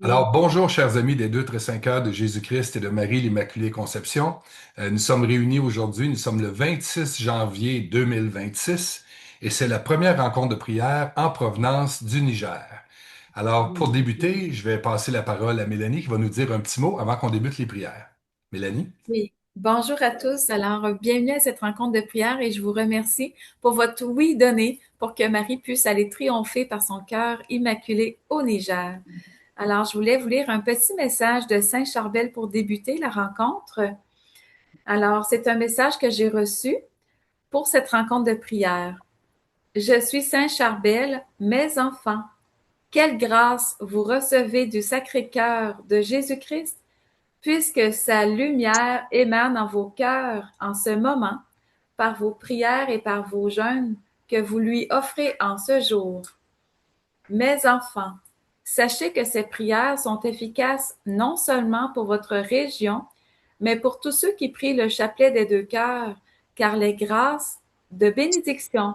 Alors, bonjour, chers amis des 2 très 5 heures de Jésus-Christ et de Marie l'Immaculée Conception. Nous sommes réunis aujourd'hui, nous sommes le 26 janvier 2026 et c'est la première rencontre de prière en provenance du Niger. Alors, pour débuter, je vais passer la parole à Mélanie qui va nous dire un petit mot avant qu'on débute les prières. Mélanie? Oui, bonjour à tous. Alors, bienvenue à cette rencontre de prière et je vous remercie pour votre oui donné pour que Marie puisse aller triompher par son cœur immaculé au Niger. Alors, je voulais vous lire un petit message de Saint Charbel pour débuter la rencontre. Alors, c'est un message que j'ai reçu pour cette rencontre de prière. Je suis Saint Charbel, mes enfants. Quelle grâce vous recevez du Sacré-Cœur de Jésus-Christ puisque sa lumière émane en vos cœurs en ce moment, par vos prières et par vos jeûnes que vous lui offrez en ce jour. Mes enfants, sachez que ces prières sont efficaces non seulement pour votre région, mais pour tous ceux qui prient le chapelet des 2 cœurs, car les grâces de bénédiction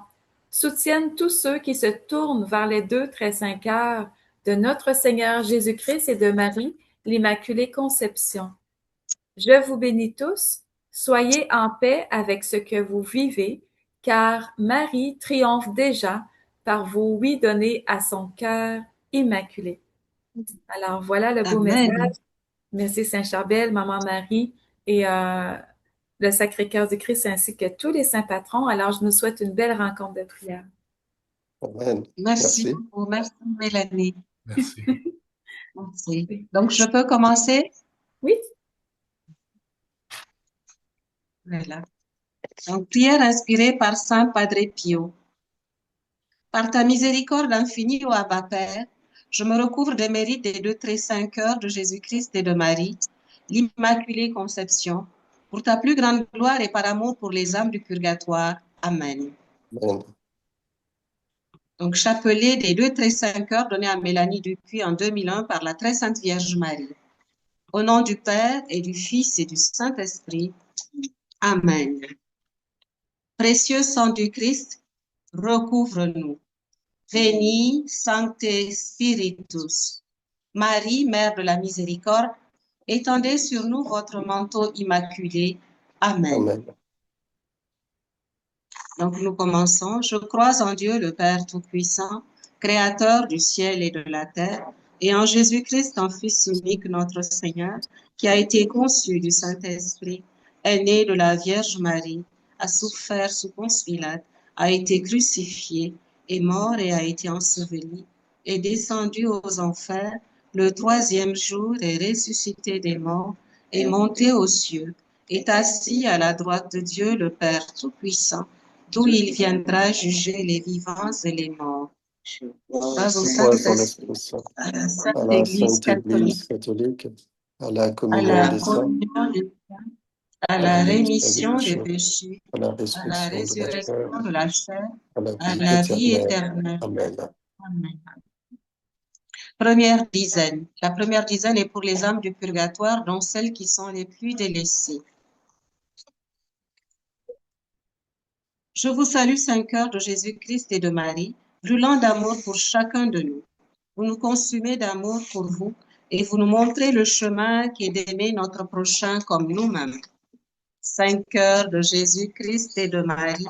soutiennent tous ceux qui se tournent vers les 2 très 5 heures de notre Seigneur Jésus-Christ et de Marie, l'Immaculée Conception. Je vous bénis tous, soyez en paix avec ce que vous vivez, car Marie triomphe déjà par vos oui donnés à son cœur immaculé. Alors voilà le beau message. Amen. Merci Saint Charbel, Maman Marie et le Sacré-Cœur du Christ ainsi que tous les saints patrons. Alors je nous souhaite une belle rencontre de prière. Amen. Merci Merci. beaucoup. Merci, Mélanie. Merci. Merci. Donc, je peux commencer? Oui, Voilà. Donc, prière inspirée par Saint Padre Pio. Par ta miséricorde infinie, ô Abba Père, je me recouvre des mérites des 2 très 5 heures de Jésus-Christ et de Marie, l'Immaculée Conception, pour ta plus grande gloire et par amour pour les âmes du purgatoire. Amen. Amen. Donc, chapelet des 2 très 5 heures donné à Mélanie Dupuis en 2001 par la Très Sainte Vierge Marie. Au nom du Père et du Fils et du Saint-Esprit. Amen. Précieux sang du Christ, recouvre-nous. Veni, Sancte Spiritus. Marie, Mère de la Miséricorde, étendez sur nous votre manteau immaculé. Amen. Amen. Donc nous commençons. Je crois en Dieu, le Père Tout-Puissant, Créateur du ciel et de la terre, et en Jésus-Christ, en Fils unique, notre Seigneur, qui a été conçu du Saint-Esprit, est né de la Vierge Marie, a souffert sous Ponce Pilate, a été crucifié, est mort et a été enseveli, est descendu aux enfers, le troisième jour est ressuscité des morts, est monté aux cieux, est assis à la droite de Dieu, le Père Tout-Puissant, d'où il viendra juger les vivants et les morts. Grâce au Foi dans Saint-Esprit, l'Esprit Saint, à la à Sainte la Église Sainte catholique, Église catholique, à la à communion la des saints, communion des saints, à à la la rémission des rémission des péchés, péchés, à la à la résurrection de la chair, résurrection de la chair, à la à vie la vie éternelle. éternelle. Amen. Amen. Première dizaine. La première dizaine est pour les âmes du purgatoire, dont celles qui sont les plus délaissées. Je vous salue, Saint Cœur de Jésus-Christ et de Marie, brûlant d'amour pour chacun de nous. Vous nous consumez d'amour pour vous et vous nous montrez le chemin qui est d'aimer notre prochain comme nous-mêmes. Saint Cœur de Jésus-Christ et de Marie,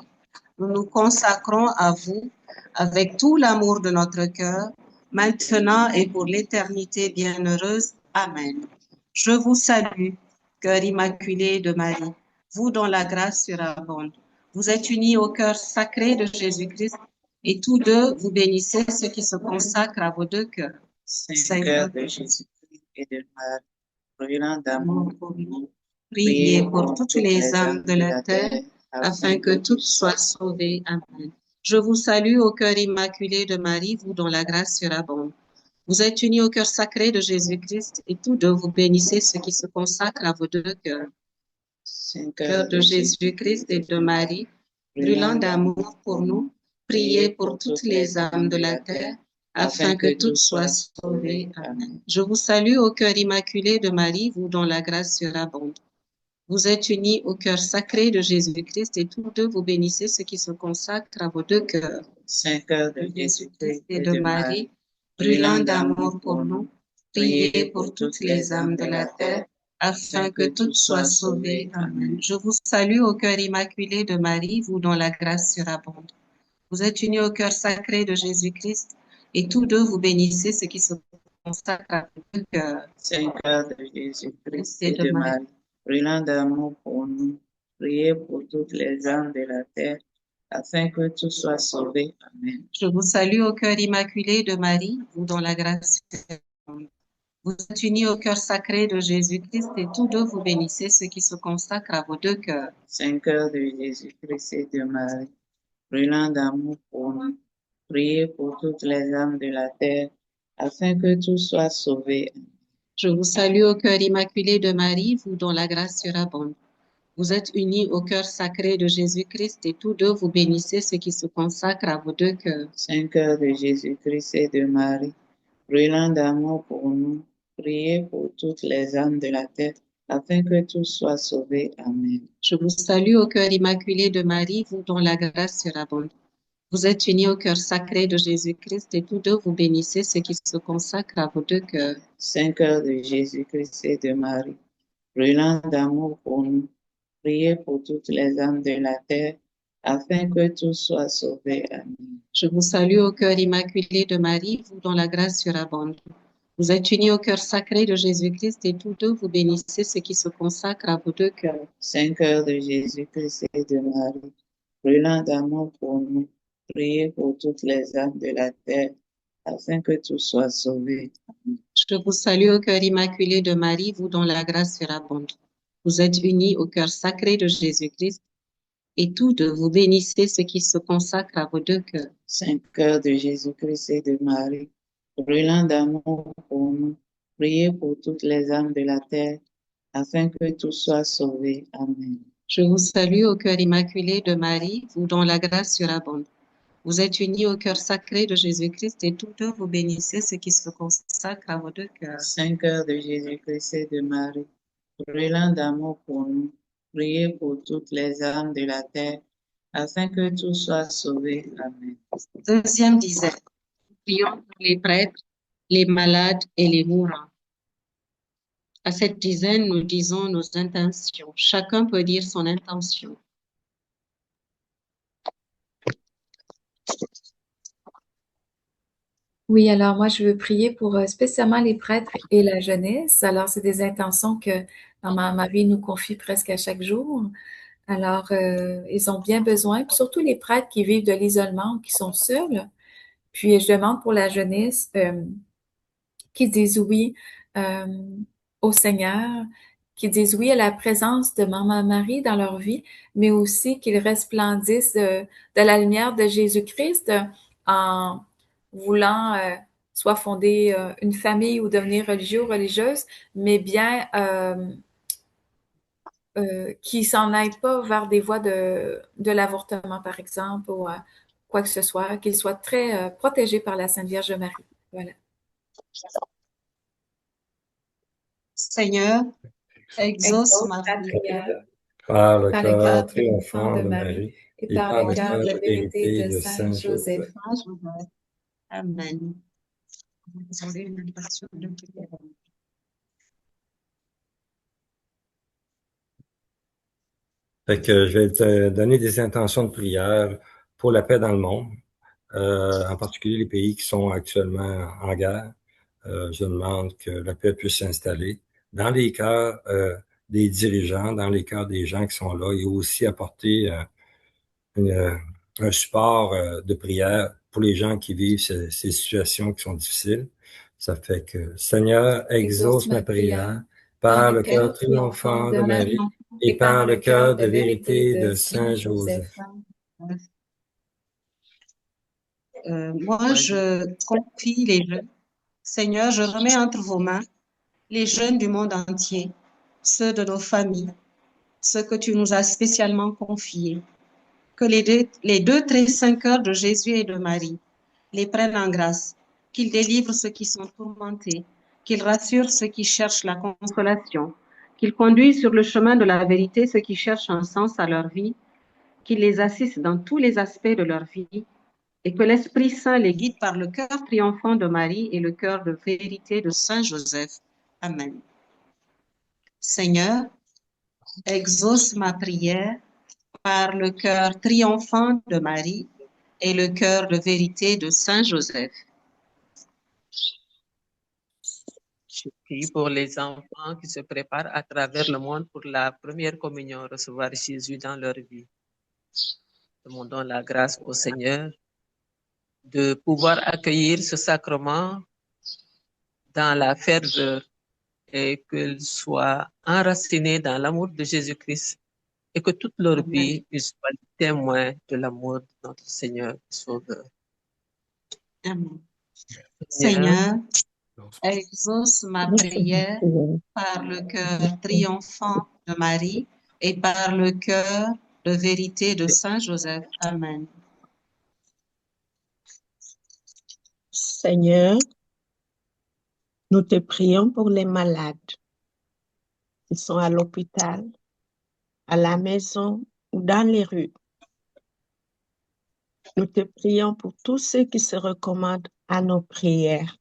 nous nous consacrons à vous avec tout l'amour de notre cœur, maintenant et pour l'éternité bienheureuse. Amen. Je vous salue, cœur immaculé de Marie, vous dont la grâce surabonde. Vous êtes unis au cœur sacré de Jésus-Christ et tous deux vous bénissez ceux qui se consacrent à vos 2 cœurs. Saint cœur de Jésus-Christ et de Marie, brûlant d'amour pour nous, priez pour toutes les âmes de la terre, afin que toutes soient sauvées. Amen. Je vous salue au cœur immaculé de Marie, vous dont la grâce surabonde. Vous êtes unis au cœur sacré de Jésus-Christ et tous deux vous bénissez ceux qui se consacrent à vos 2 cœurs. Saint cœur de Jésus-Christ et de Marie, brûlant d'amour pour nous, priez pour toutes les âmes de la terre, afin que toutes soient sauvées. Amen. Je vous salue au cœur immaculé de Marie, vous dont la grâce surabonde. Vous êtes unis au cœur sacré de Jésus-Christ et tous deux vous bénissez ceux qui se consacrent à vos 2 cœurs. Saint cœur de Jésus-Christ et de Marie, brûlant d'amour pour nous, Priez pour toutes les âmes de la terre, afin que toutes soient sauvées. Amen. Je vous salue au cœur immaculé de Marie, vous dont la grâce surabonde. Vous êtes unis au cœur sacré de Jésus-Christ, et tous deux vous bénissez ce qui se consacre à votre cœur. Saint-Cœur de Jésus-Christ et de Marie, brûlant d'amour pour nous, priez pour toutes les âmes de la terre, afin que tous soient sauvés. Amen. Je vous salue au cœur immaculé de Marie, vous dont la grâce surabonde. Vous êtes unis au cœur sacré de Jésus-Christ, et tous deux vous bénissez ce qui se consacre à vos deux cœurs. Saint-Cœur de Jésus-Christ et de Marie, brûlant d'amour pour nous, priez pour toutes les âmes de la terre, afin que tous soient sauvés. Je vous salue au cœur immaculé de Marie, vous dont la grâce surabonde. Vous êtes unis au cœur sacré de Jésus-Christ, et tous deux vous bénissez ce qui se consacre à vos deux cœurs. Saint-Cœur de Jésus-Christ et de Marie, brûlant d'amour pour nous, priez pour toutes les âmes de la terre, afin que tous soient sauvés. Amen. Je vous salue au cœur immaculé de Marie, vous dont la grâce surabonde. Vous êtes unis au cœur sacré de Jésus-Christ, et tous deux vous bénissez ce qui se consacre à vos deux cœurs. Saint-Cœur de Jésus-Christ et de Marie, brûlant d'amour pour nous, priez pour toutes les âmes de la terre, afin que tous soient sauvés. Amen. Je vous salue au cœur immaculé de Marie, vous dont la grâce surabonde. Vous êtes unis au cœur sacré de Jésus-Christ, et tous deux vous bénissez ce qui se consacre à vos deux cœurs. Saint-Cœur de Jésus-Christ et de Marie, brûlant d'amour pour nous, priez pour toutes les âmes de la terre, afin que tous soient sauvés. Amen. Je vous salue au cœur immaculé de Marie, vous dont la grâce surabonde. Vous êtes unis au cœur sacré de Jésus-Christ, et tous deux vous bénissez ce qui se consacre à vos deux cœurs. Saint-Cœur de Jésus-Christ et de Marie, brûlant d'amour pour nous, priez pour toutes les âmes de la terre, afin que tous soient sauvés. Amen. Je vous salue au cœur immaculé de Marie, vous dont la grâce surabonde. Vous êtes unis au cœur sacré de Jésus-Christ, et tous deux vous bénissez ce qui se consacre à vos deux cœurs. Saint-Cœur de Jésus-Christ et de Marie, brûlant d'amour pour nous, priez pour toutes les âmes de la terre, afin que tous soient sauvés. Amen. Deuxième dizaine. Prions pour les prêtres, les malades et les mourants. À cette dizaine, nous disons nos intentions. Chacun peut dire son intention. Oui, alors moi, je veux prier pour spécialement les prêtres et la jeunesse. Alors, c'est des intentions que Maman Marie nous confie presque à chaque jour. Alors, ils ont bien besoin, puis surtout les prêtres qui vivent de l'isolement, qui sont seuls. Puis, je demande pour la jeunesse qui disent oui euh, au Seigneur, qui disent oui à la présence de Maman Marie dans leur vie, mais aussi qu'ils resplendissent de la lumière de Jésus-Christ en voulant soit fonder une famille ou devenir religieux ou religieuse, mais bien qui s'en aillent pas vers des voies de l'avortement, par exemple, ou quoi que ce soit, qu'ils soient très protégés par la Sainte Vierge Marie. Voilà. Seigneur, exauce ma prière par le par le cœur cœur triomphant de Marie et par le cœur de vérité de Saint Joseph. Joseph. Amen. Vous avez une invitation de prière. Fait que je vais te donner des intentions de prière pour la paix dans le monde, en particulier les pays qui sont actuellement en guerre. Je demande que la paix puisse s'installer dans les cœurs des dirigeants, dans les cœurs des gens qui sont là, et aussi apporter un support de prière pour les gens qui vivent ces situations qui sont difficiles. Ça fait que, Seigneur, exauce ma prière par le cœur triomphant de Marie et par le cœur de vérité de Saint Joseph. Moi, je confie les jeunes. Seigneur, je remets entre vos mains les jeunes du monde entier, ceux de nos familles, ceux que tu nous as spécialement confiés. Que les deux très saints cœurs de Jésus et de Marie les prennent en grâce, qu'ils délivrent ceux qui sont tourmentés, qu'ils rassurent ceux qui cherchent la consolation, qu'ils conduisent sur le chemin de la vérité ceux qui cherchent un sens à leur vie, qu'ils les assistent dans tous les aspects de leur vie et que l'Esprit Saint les guide par le cœur triomphant de Marie et le cœur de vérité de Saint Joseph. Amen. Seigneur, exauce ma prière par le cœur triomphant de Marie et le cœur de vérité de Saint Joseph. Je prie pour les enfants qui se préparent à travers le monde pour la première communion, recevoir Jésus dans leur vie. Demandons la grâce au Seigneur de pouvoir accueillir ce sacrement dans la ferveur et qu'ils soient enracinés dans l'amour de Jésus-Christ et que toute leur vie, ils soient témoins de l'amour de notre Seigneur et Sauveur. Amen. Seigneur, exauce ma prière par le cœur triomphant de Marie et par le cœur de vérité de Saint Joseph. Amen. Seigneur, nous te prions pour les malades qui sont à l'hôpital, à la maison ou dans les rues. Nous te prions pour tous ceux qui se recommandent à nos prières.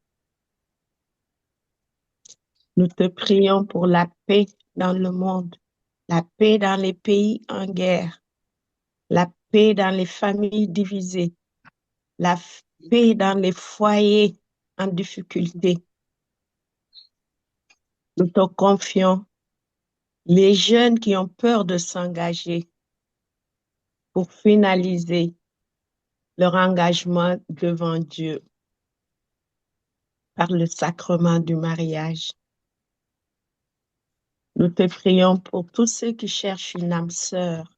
Nous te prions pour la paix dans le monde, la paix dans les pays en guerre, la paix dans les familles divisées, la paix dans les foyers en difficulté. Nous te confions les jeunes qui ont peur de s'engager pour finaliser leur engagement devant Dieu par le sacrement du mariage. Nous te prions pour tous ceux qui cherchent une âme sœur.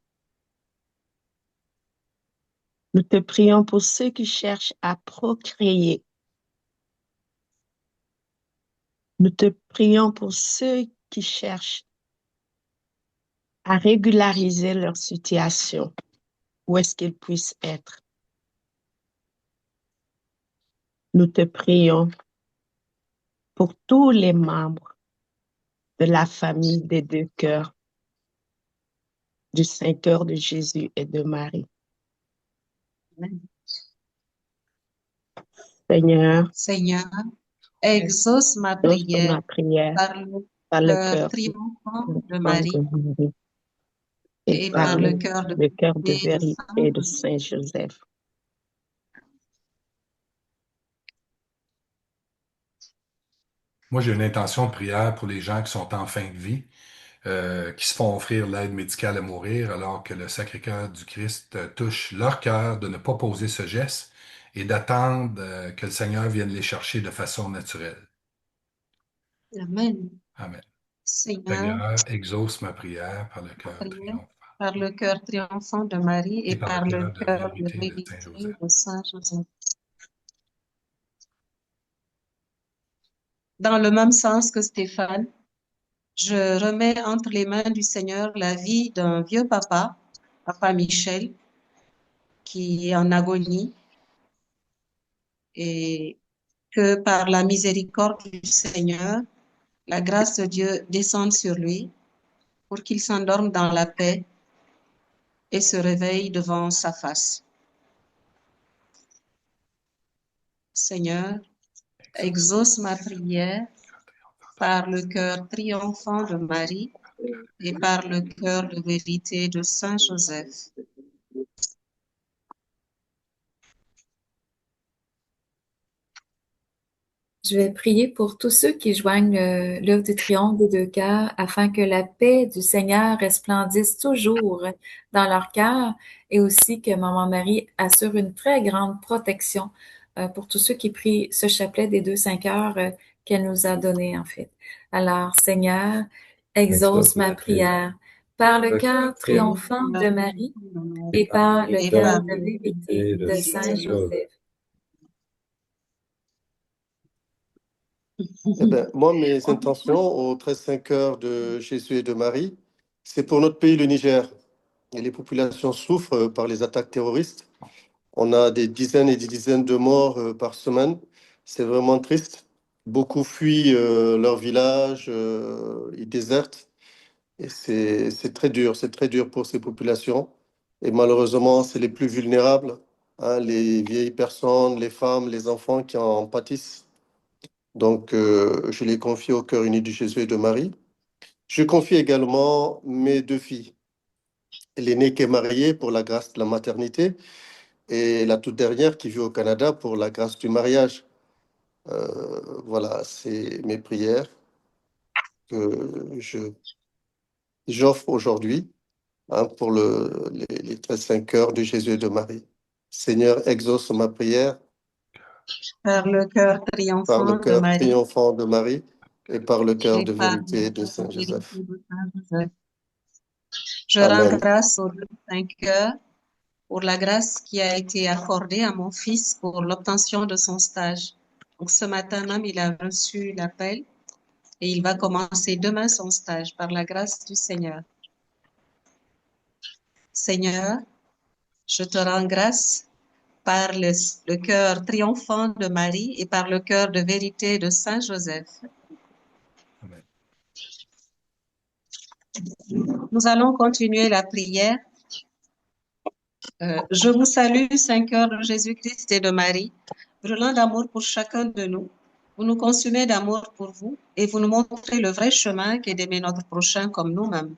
Nous te prions pour ceux qui cherchent à procréer. Nous te prions pour ceux qui cherchent à régulariser leur situation, où est-ce qu'ils puissent être. Nous te prions pour tous les membres de la famille des deux cœurs, du Saint-Cœur de Jésus et de Marie. Amen. Seigneur, exauce ma prière ma prière par le cœur cœur triomphant de Marie et par le cœur de vérité de Saint Joseph. Moi, j'ai une intention de prière pour les gens qui sont en fin de vie, qui se font offrir l'aide médicale à mourir, alors que le Sacré-Cœur du Christ touche leur cœur de ne pas poser ce geste et d'attendre que le Seigneur vienne les chercher de façon naturelle. Amen. Amen. Seigneur, exauce ma prière par le cœur triomphant. Par le cœur triomphant de Marie et par le cœur de vérité Saint-Joseph. de Saint Joseph. Dans le même sens que Stéphane, je remets entre les mains du Seigneur la vie d'un vieux papa, Papa Michel, qui est en agonie, et que par la miséricorde du Seigneur, la grâce de Dieu descende sur lui pour qu'il s'endorme dans la paix et se réveille devant sa face. Seigneur, exauce ma prière par le cœur triomphant de Marie et par le cœur de vérité de Saint Joseph. Je vais prier pour tous ceux qui joignent l'œuvre du triomphe des deux cœurs afin que la paix du Seigneur resplendisse toujours dans leur cœur et aussi que Maman Marie assure une très grande protection pour tous ceux qui prient ce chapelet des deux saints cœurs qu'elle nous a donné en fait. Alors, Seigneur, exauce ma prière par le cœur triomphant de Marie et par le cœur de vérité de Saint Joseph. Eh ben, moi, mes intentions au 13 cœur de Jésus et de Marie, c'est pour notre pays, le Niger. Et les populations souffrent par les attaques terroristes. On a des dizaines et des dizaines de morts par semaine. C'est vraiment triste. Beaucoup fuient leur village, ils désertent. Et c'est très dur pour ces populations. Et malheureusement, c'est les plus vulnérables les vieilles personnes, les femmes, les enfants qui en pâtissent. Donc, je les confie au cœur uni de Jésus et de Marie. Je confie également mes 2 filles. L'aînée qui est mariée pour la grâce de la maternité et la toute dernière qui vit au Canada pour la grâce du mariage. Voilà, c'est mes prières que j'offre aujourd'hui, hein, pour les 13 cœurs de Jésus et de Marie. Seigneur, exauce ma prière Par le cœur par le triomphant de cœur Marie triomphant de Marie et par le cœur et de par le vérité de cœur Saint de vérité Joseph. de Saint Joseph. Je rends Amen. grâce aux 5 cœurs pour la grâce qui a été accordée à mon fils pour l'obtention de son stage. Donc ce matin même, il a reçu l'appel et il va commencer demain son stage par la grâce du Seigneur. Seigneur, je te rends grâce par le cœur triomphant de Marie et par le cœur de vérité de Saint Joseph. Amen. Nous allons continuer la prière. Je vous salue, Saint cœur de Jésus-Christ et de Marie, brûlant d'amour pour chacun de nous. Vous nous consumez d'amour pour vous et vous nous montrez le vrai chemin qui est d'aimer notre prochain comme nous-mêmes.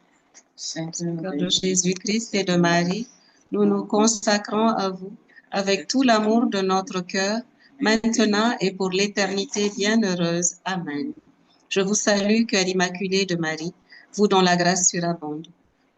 Saint cœur de Jésus-Christ et de Marie, nous nous consacrons à vous avec tout l'amour de notre cœur, maintenant et pour l'éternité bienheureuse. Amen. Je vous salue, cœur immaculé de Marie, vous dont la grâce surabonde.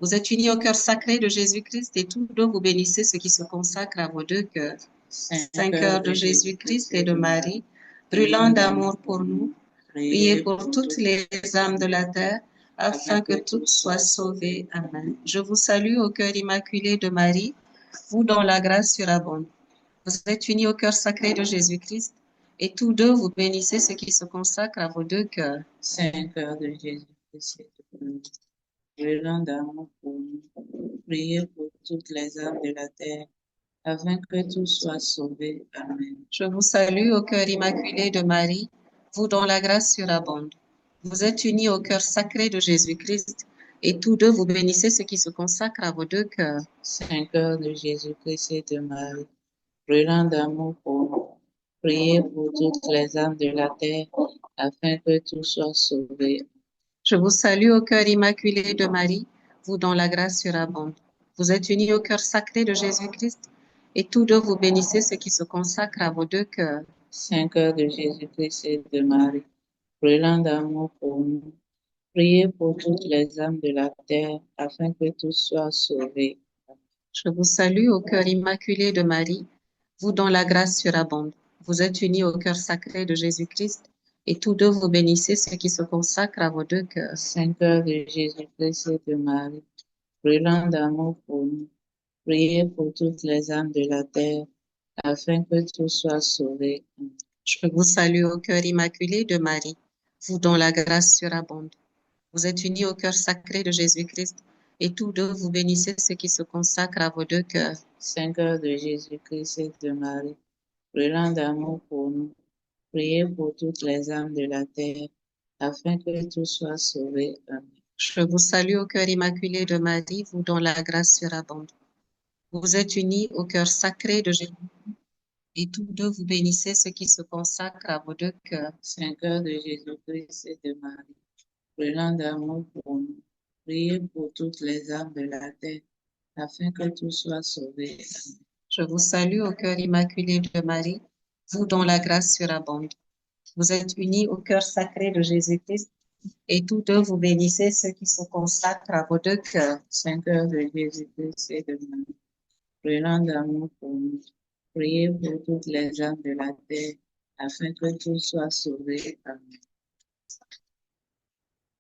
Vous êtes unis au cœur sacré de Jésus-Christ et tous deux vous bénissez ce qui se consacre à vos 2 cœurs. Saint cœur de Jésus-Christ et de Marie, brûlant d'amour pour nous, priez pour toutes les âmes de la terre, afin que toutes soient sauvées. Amen. Je vous salue au cœur immaculé de Marie, vous dont la grâce surabonde. Vous êtes unis au cœur sacré de Jésus-Christ et tous deux vous bénissez ce qui se consacre à vos 2 cœurs. Saint cœur de Jésus-Christ, brûlant d'amour pour nous, priez pour toutes les âmes de la terre, afin que tous soient sauvés. Amen. Je vous salue au cœur immaculé de Marie, vous dont la grâce surabonde. Vous êtes unis au cœur sacré de Jésus-Christ et tous deux vous bénissez ce qui se consacre à vos 2 cœurs. Saint cœur de Jésus-Christ et de Marie, brûlant d'amour pour nous, priez pour toutes les âmes de la terre, afin que tous soient sauvés. Je vous salue au cœur immaculé de Marie, vous dont la grâce surabonde. Vous êtes unis au cœur sacré de Jésus-Christ et tous deux vous bénissez ce qui se consacre à vos 2 cœurs. Saint cœur de Jésus-Christ et de Marie, brûlant d'amour pour nous, priez pour toutes les âmes de la terre, afin que tous soient sauvés. Je vous salue au cœur immaculé de Marie, vous dont la grâce surabonde. Vous êtes unis au cœur sacré de Jésus-Christ et tous deux vous bénissez ce qui se consacre à vos 2 cœurs. Saint cœur de Jésus-Christ et de Marie, brûlant d'amour pour nous, priez pour toutes les âmes de la terre, afin que tous soient sauvés. Je vous salue au cœur immaculé de Marie, vous dont la grâce surabonde. Vous êtes unis au cœur sacré de Jésus-Christ et tous deux vous bénissez ce qui se consacre à vos 2 cœurs. Saint cœur de Jésus-Christ et de Marie, brûlant d'amour pour nous, priez pour toutes les âmes de la terre, afin que tous soient sauvés. Amen. Je vous salue au cœur immaculé de Marie, vous dont la grâce surabonde. Vous êtes unis au cœur sacré de Jésus et tous deux vous bénissez ce qui se consacre à vos 2 cœurs. Saint cœur de Jésus-Christ et de Marie, brûlant d'amour pour nous, priez pour toutes les âmes de la terre, afin que tous soient sauvés. Amen. Je vous salue au cœur immaculé de Marie, vous dont la grâce surabonde. Vous êtes unis au cœur sacré de Jésus-Christ et tous deux vous bénissez ce qui se consacre à vos 2 cœurs. Saint cœur de Jésus-Christ et de Marie, brûlant d'amour pour nous, priez pour toutes les âmes de la terre, afin que tous soient sauvés. Amen.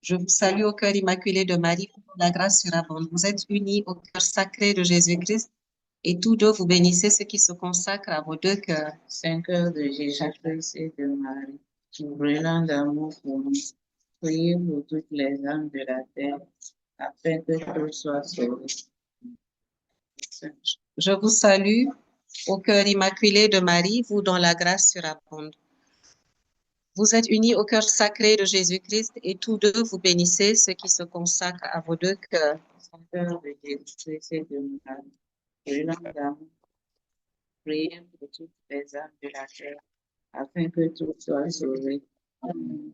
Je vous salue au cœur immaculé de Marie, vous dont la grâce surabonde. Vous êtes unis au cœur sacré de Jésus-Christ et tous deux vous bénissez ce qui se consacre à vos 2 cœurs. Saint cœur de Jésus-Christ et de Marie, brûlant d'amour pour nous, priez pour toutes les âmes de la terre, afin que tous soient sauvés. Je vous salue au cœur immaculé de Marie, vous dont la grâce surabonde. Vous êtes unis au cœur sacré de Jésus-Christ et tous deux vous bénissez ce qui se consacre à vos 2 cœurs. Saint cœur de Jésus-Christ et de Marie, brûlant d'amour priez pour toutes les âmes de la terre, afin que tout soit sauvé. Amen.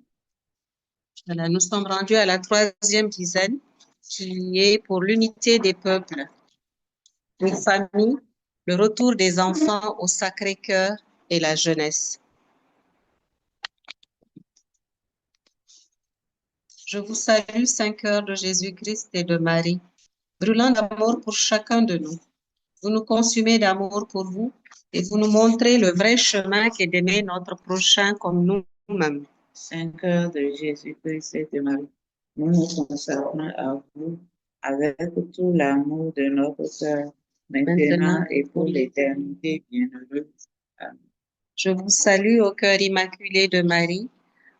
Voilà, nous sommes rendus à la troisième dizaine, qui est pour l'unité des peuples, les familles, le retour des enfants au Sacré-Cœur et la jeunesse. Je vous salue, Saint Cœur de Jésus-Christ et de Marie, brûlant d'amour pour chacun de nous. Vous nous consumez d'amour pour vous et vous nous montrez le vrai chemin qui est d'aimer notre prochain comme nous-mêmes. Saint Cœur de Jésus-Christ et de Marie, nous nous consacrons à vous avec tout l'amour de notre cœur, maintenant et pour l'éternité bienheureuse. Amen. Je vous salue au cœur immaculé de Marie,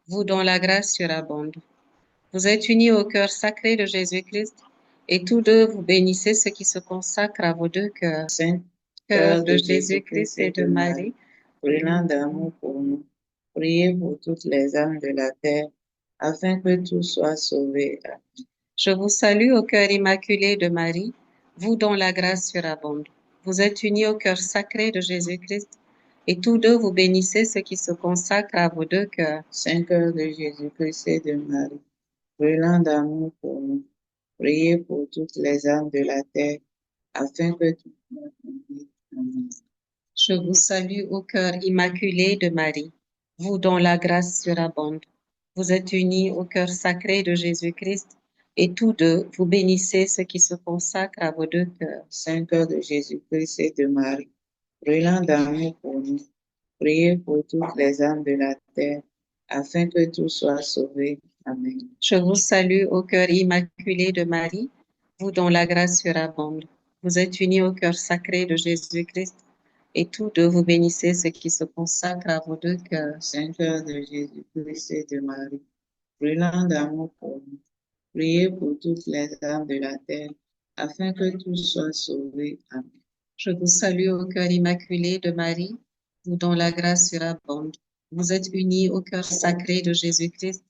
vous dont la grâce surabonde. Vous êtes unis au cœur sacré de Jésus-Christ et tous deux vous bénissez ce qui se consacre à vos deux cœurs. Saint Cœur de Jésus-Christ et de Marie, brûlant d'amour pour nous, priez pour toutes les âmes de la terre, afin que tout soit sauvé. Amen. je vous salue au cœur immaculé de Marie, vous dont la grâce surabonde. Vous êtes unis au cœur sacré de Jésus-Christ et tous deux vous bénissez ce qui se consacre à vos deux cœurs. Saint Cœur de Jésus-Christ et de Marie, brûlant d'amour pour nous, priez pour toutes les âmes de la terre, afin que tout soit sauvé. Amen. Je vous salue au cœur immaculé de Marie, vous dont la grâce surabonde. Vous êtes unis au cœur sacré de Jésus-Christ et tous deux vous bénissez ce qui se consacre à vos deux cœurs. Saint Cœur de Jésus-Christ et de Marie, brûlant d'amour pour nous, priez pour toutes les âmes de la terre, afin que tout soit sauvé. Amen. Je vous salue au cœur immaculé de Marie, vous dont la grâce surabonde. Vous êtes unis au cœur sacré de Jésus-Christ et tous deux vous bénissez ce qui se consacre à vos deux cœurs. Saint Cœur de Jésus-Christ et de Marie, brûlant d'amour pour nous, priez pour toutes les âmes de la terre, afin que tout soit sauvé. Amen. Je vous salue au cœur immaculé de Marie, vous dont la grâce surabonde. Vous êtes unis au cœur sacré de Jésus-Christ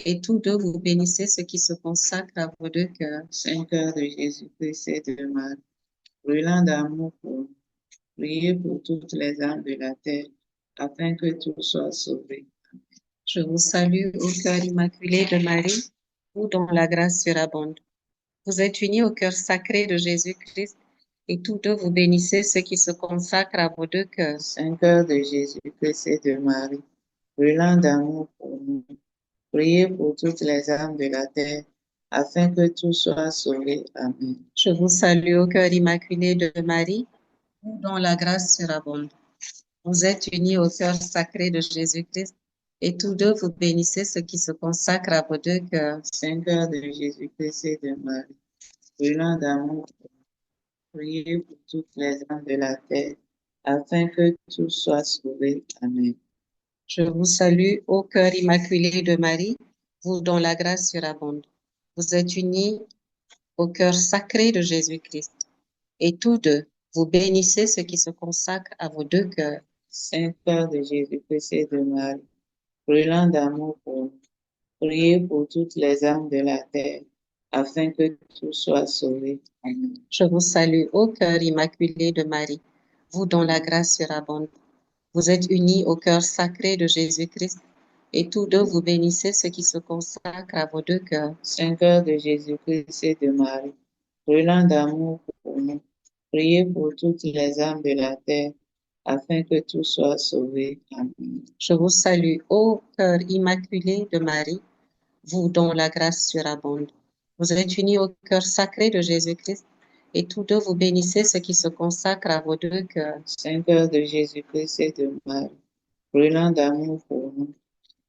et tous deux vous bénissez ce qui se consacre à vos deux cœurs. Saint Cœur de Jésus-Christ et de Marie, brûlant d'amour pour nous, priez pour toutes les âmes de la terre, afin que tout soit sauvé. Je vous salue au cœur immaculé de Marie, vous dont la grâce surabonde. Vous êtes unis au cœur sacré de Jésus-Christ et tous deux vous bénissez ce qui se consacre à vos deux cœurs. Saint Cœur de Jésus-Christ et de Marie, brûlant d'amour pour nous, priez pour toutes les âmes de la terre, afin que tout soit sauvé. Amen. Je vous salue au cœur immaculé de Marie, vous dont la grâce surabonde. Vous êtes unis au cœur sacré de Jésus-Christ et tous deux vous bénissez ce qui se consacre à vos deux cœurs. Saint Cœur de Jésus-Christ et de Marie, brûlant d'amour, priez pour toutes les âmes de la terre, afin que tout soit sauvé. Amen. Je vous salue au cœur immaculé de Marie, vous dont la grâce surabonde. Vous êtes unis au cœur sacré de Jésus-Christ et tous deux vous bénissez ce qui se consacre à vos deux cœurs. Saint Cœur de Jésus-Christ et de Marie, brûlant d'amour pour nous, priez pour toutes les âmes de la terre, afin que tout soit sauvé. Amen. Je vous salue au cœur immaculé de Marie, vous dont la grâce surabonde. Vous êtes unis au cœur sacré de Jésus-Christ et tous deux vous bénissez ce qui se consacre à vos deux cœurs. Saint Cœur de Jésus-Christ et de Marie, brûlant d'amour pour nous, priez pour toutes les âmes de la terre, afin que tout soit sauvé. Amen. Je vous salue ô cœur immaculé de Marie, vous dont la grâce surabonde. Vous êtes unis au cœur sacré de Jésus-Christ et tous deux vous bénissez ce qui se consacre à vos deux cœurs. Saint Cœur de Jésus-Christ et de Marie, brûlant d'amour pour nous,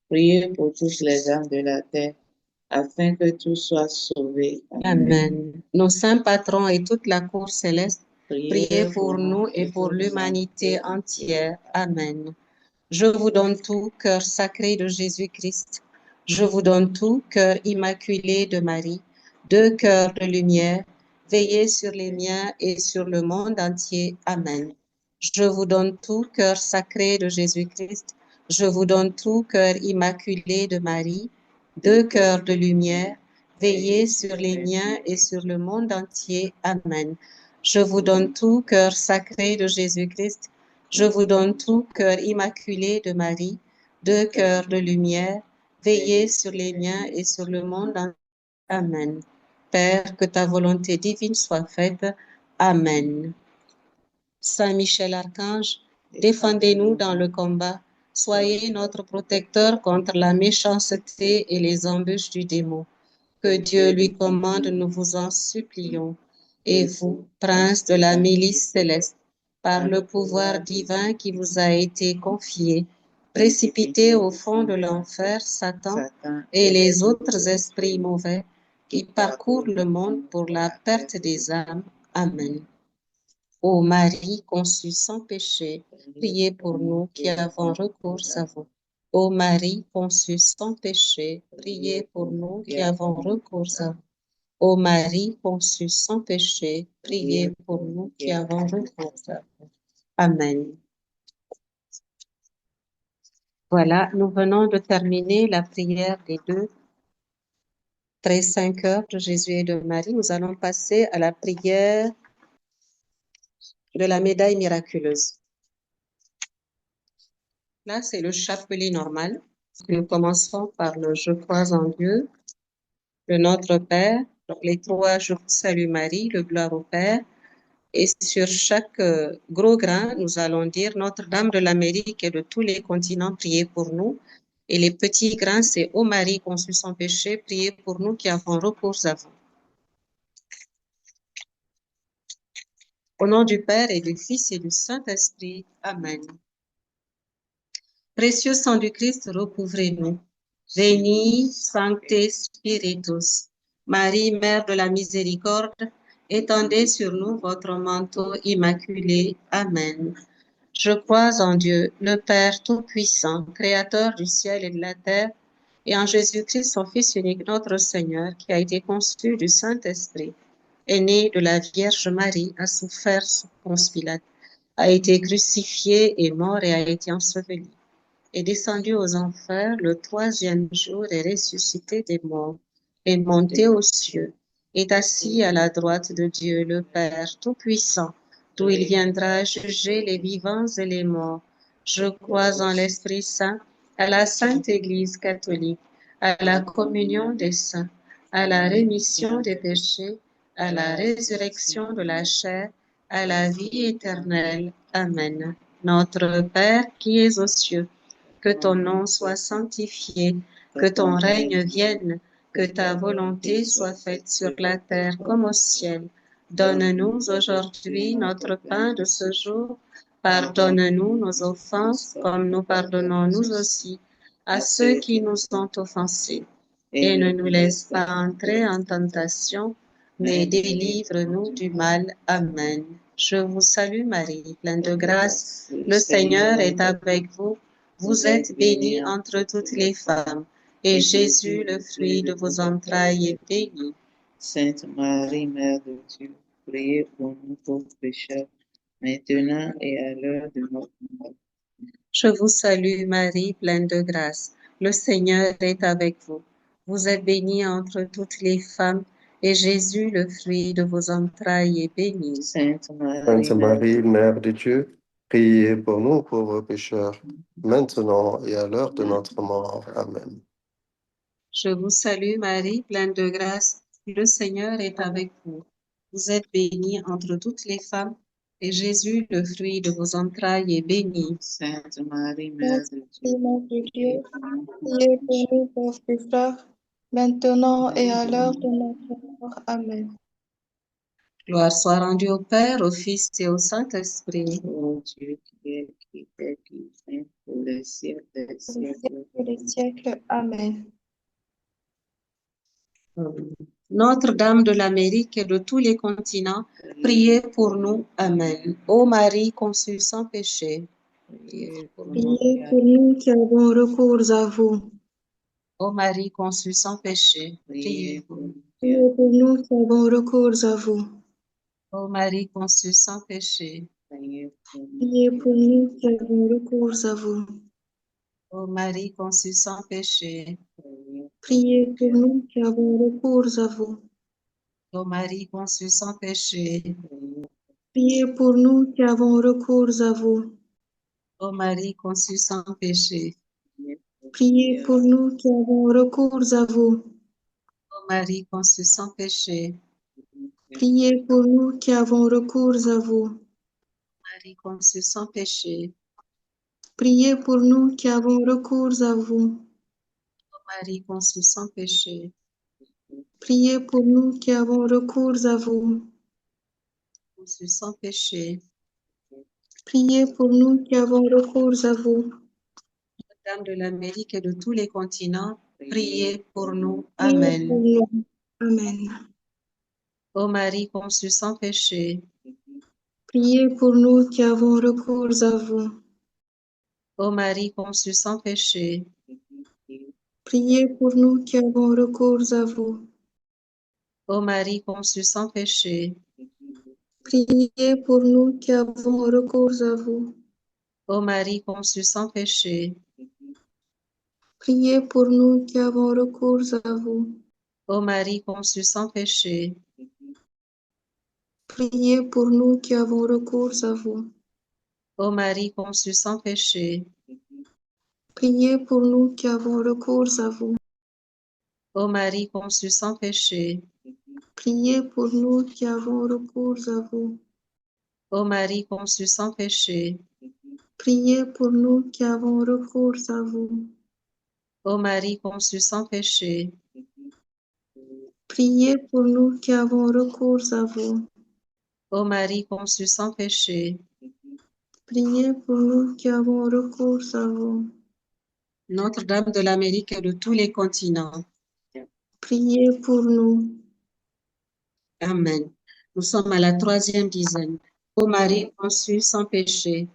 priez pour toutes les âmes de la terre, afin que tout soit sauvé. Amen. Nos saints patrons et toute la cour céleste, priez pour nous et pour l'humanité entière. Amen. Je vous donne tout, cœur sacré de Jésus-Christ. Je vous donne tout, cœur immaculé de Marie, deux cœurs de lumière. Veillez sur les miens et sur le monde entier. Amen. Je vous donne tout, cœur sacré de Jésus-Christ. Je vous donne tout, cœur immaculé de Marie, deux cœurs de lumière. Veillez sur les miens et sur le monde entier. Amen. Je vous donne tout, cœur sacré de Jésus-Christ. Je vous donne tout, cœur immaculé de Marie, deux cœurs de lumière, veillez sur les miens et sur le monde entier. Amen. Père, que ta volonté divine soit faite. Amen. Saint Michel Archange, défendez-nous dans le combat. Soyez notre protecteur contre la méchanceté et les embûches du démon. Que Dieu lui commande, nous vous en supplions. Et vous, prince de la milice céleste, par le pouvoir divin qui vous a été confié, précipitez au fond de l'enfer Satan et les autres esprits mauvais qui parcourent le monde pour la perte des âmes. Amen. Ô Marie conçue sans péché, priez pour nous qui avons recours à vous. Ô Marie conçue sans péché, priez pour nous qui avons recours à vous. Ô Marie conçue sans péché, priez pour nous qui avons recours à vous. Amen. Voilà, nous venons de terminer la prière des deux très saints cœurs de Jésus et de Marie. Nous allons passer à la prière de la médaille miraculeuse. Là, c'est le chapelet normal. Nous commençons par le Je crois en Dieu, le Notre Père, donc les trois Je vous salue Marie, le Gloire au Père. Et sur chaque gros grain, nous allons dire Notre-Dame de l'Amérique et de tous les continents, priez pour nous. Et les petits grains, c'est Ô Marie conçue sans péché, priez pour nous qui avons recours à vous. Au nom du Père et du Fils et du Saint-Esprit. Amen. Précieux sang du Christ, recouvrez-nous. Veni, Sancte Spiritus. Marie, Mère de la Miséricorde, étendez sur nous votre manteau immaculé. Amen. Je crois en Dieu, le Père Tout-Puissant, Créateur du ciel et de la terre, et en Jésus-Christ, son Fils unique, notre Seigneur, qui a été conçu du Saint-Esprit, est né de la Vierge Marie, a souffert sous Ponce Pilate, a été crucifié, est mort et a été enseveli, est descendu aux enfers, le troisième jour est ressuscité des morts, est monté aux cieux, est assis à la droite de Dieu, le Père Tout-Puissant, d'où il viendra juger les vivants et les morts. Je crois en l'Esprit Saint, à la Sainte Église catholique, à la communion des saints, à la rémission des péchés, à la résurrection de la chair, à la vie éternelle. Amen. Notre Père qui es aux cieux, que ton nom soit sanctifié, que ton règne vienne, que ta volonté soit faite sur la terre comme au ciel. Donne-nous aujourd'hui notre pain de ce jour. Pardonne-nous nos offenses comme nous pardonnons nous aussi à ceux qui nous ont offensés. Et ne nous laisse pas entrer en tentation, mais délivre-nous du mal. Amen. Je vous salue Marie, pleine de grâce. Le Seigneur est avec vous. Vous êtes bénie entre toutes les femmes, et Jésus, le fruit de vos entrailles, est béni. Sainte Marie, Mère de Dieu, priez pour nous pauvres pécheurs, maintenant et à l'heure de notre mort. Je vous salue Marie, pleine de grâce. Le Seigneur est avec vous. Vous êtes bénie entre toutes les femmes, et Jésus, le fruit de vos entrailles, est béni. Sainte Marie, Sainte Marie, Mère de Dieu, priez pour nous pauvres pécheurs, maintenant et à l'heure de notre mort. Amen. Je vous salue Marie, pleine de grâce. Le Seigneur est avec vous. Vous êtes bénie entre toutes les femmes, et Jésus, le fruit de vos entrailles, est béni. Sainte Marie, Mère de Dieu, Mère de Dieu, priez pour nous pauvres pécheurs, maintenant et à l'heure de notre mort. Amen. Gloire soit rendue au Père, au Fils et au Saint-Esprit. ô Dieu qui est, qui vient, pour les siècles des Pour les siècles. siècles des siècles. Amen. Notre-Dame de l'Amérique et de tous les continents, priez pour nous. Amen. Ô Marie conçue sans péché, priez pour nous. Priez pour nous qui avons recours à vous. Ô Marie conçue sans péché, priez pour nous. Priez pour nous qui avons recours à vous. Ô Marie conçue sans péché, Priez pour nous. Priez pour nous qui avons recours à vous. ô Marie conçue sans péché, Priez pour nous qui avons recours à vous. ô Marie conçue sans péché, Priez pour nous qui avons recours à vous. Ô Marie conçue sans péché. Priez pour nous qui avons recours à vous. Ô Marie conçue sans péché. Priez pour nous qui avons recours à vous. Marie conçue sans péché. Priez pour nous qui avons recours à vous. Ô Marie conçue sans péché. Priez pour nous qui avons recours à vous. Conçue sans péché. Priez pour nous qui avons recours à vous. Dame de l'Amérique et de tous les continents, priez pour nous. Priez pour Amen. nous. Amen. Ô Marie conçue sans péché. Priez pour nous qui avons recours à vous. Ô Marie conçue sans péché. Priez pour nous qui avons recours à vous. Ô Marie conçue sans péché. Priez pour nous qui avons recours à vous. Ô Marie conçue sans péché. Priez pour nous qui avons recours à vous. Ô Marie conçue sans péché. Priez pour nous qui avons recours à vous. Ô Marie conçue sans péché. Priez pour nous qui avons recours à vous. Ô Marie conçue sans péché. Priez pour nous qui avons recours à vous. Ô Marie conçue sans péché. Priez pour nous qui avons recours à vous. Ô Marie conçue sans péché. Priez pour nous qui avons recours à vous. Ô Marie conçue sans péché. Priez pour nous qui avons recours à vous. Notre-Dame de l'Amérique et de tous les continents. Priez pour nous. Amen. Nous sommes à la 3e dizaine. Ô Marie conçue sans péché.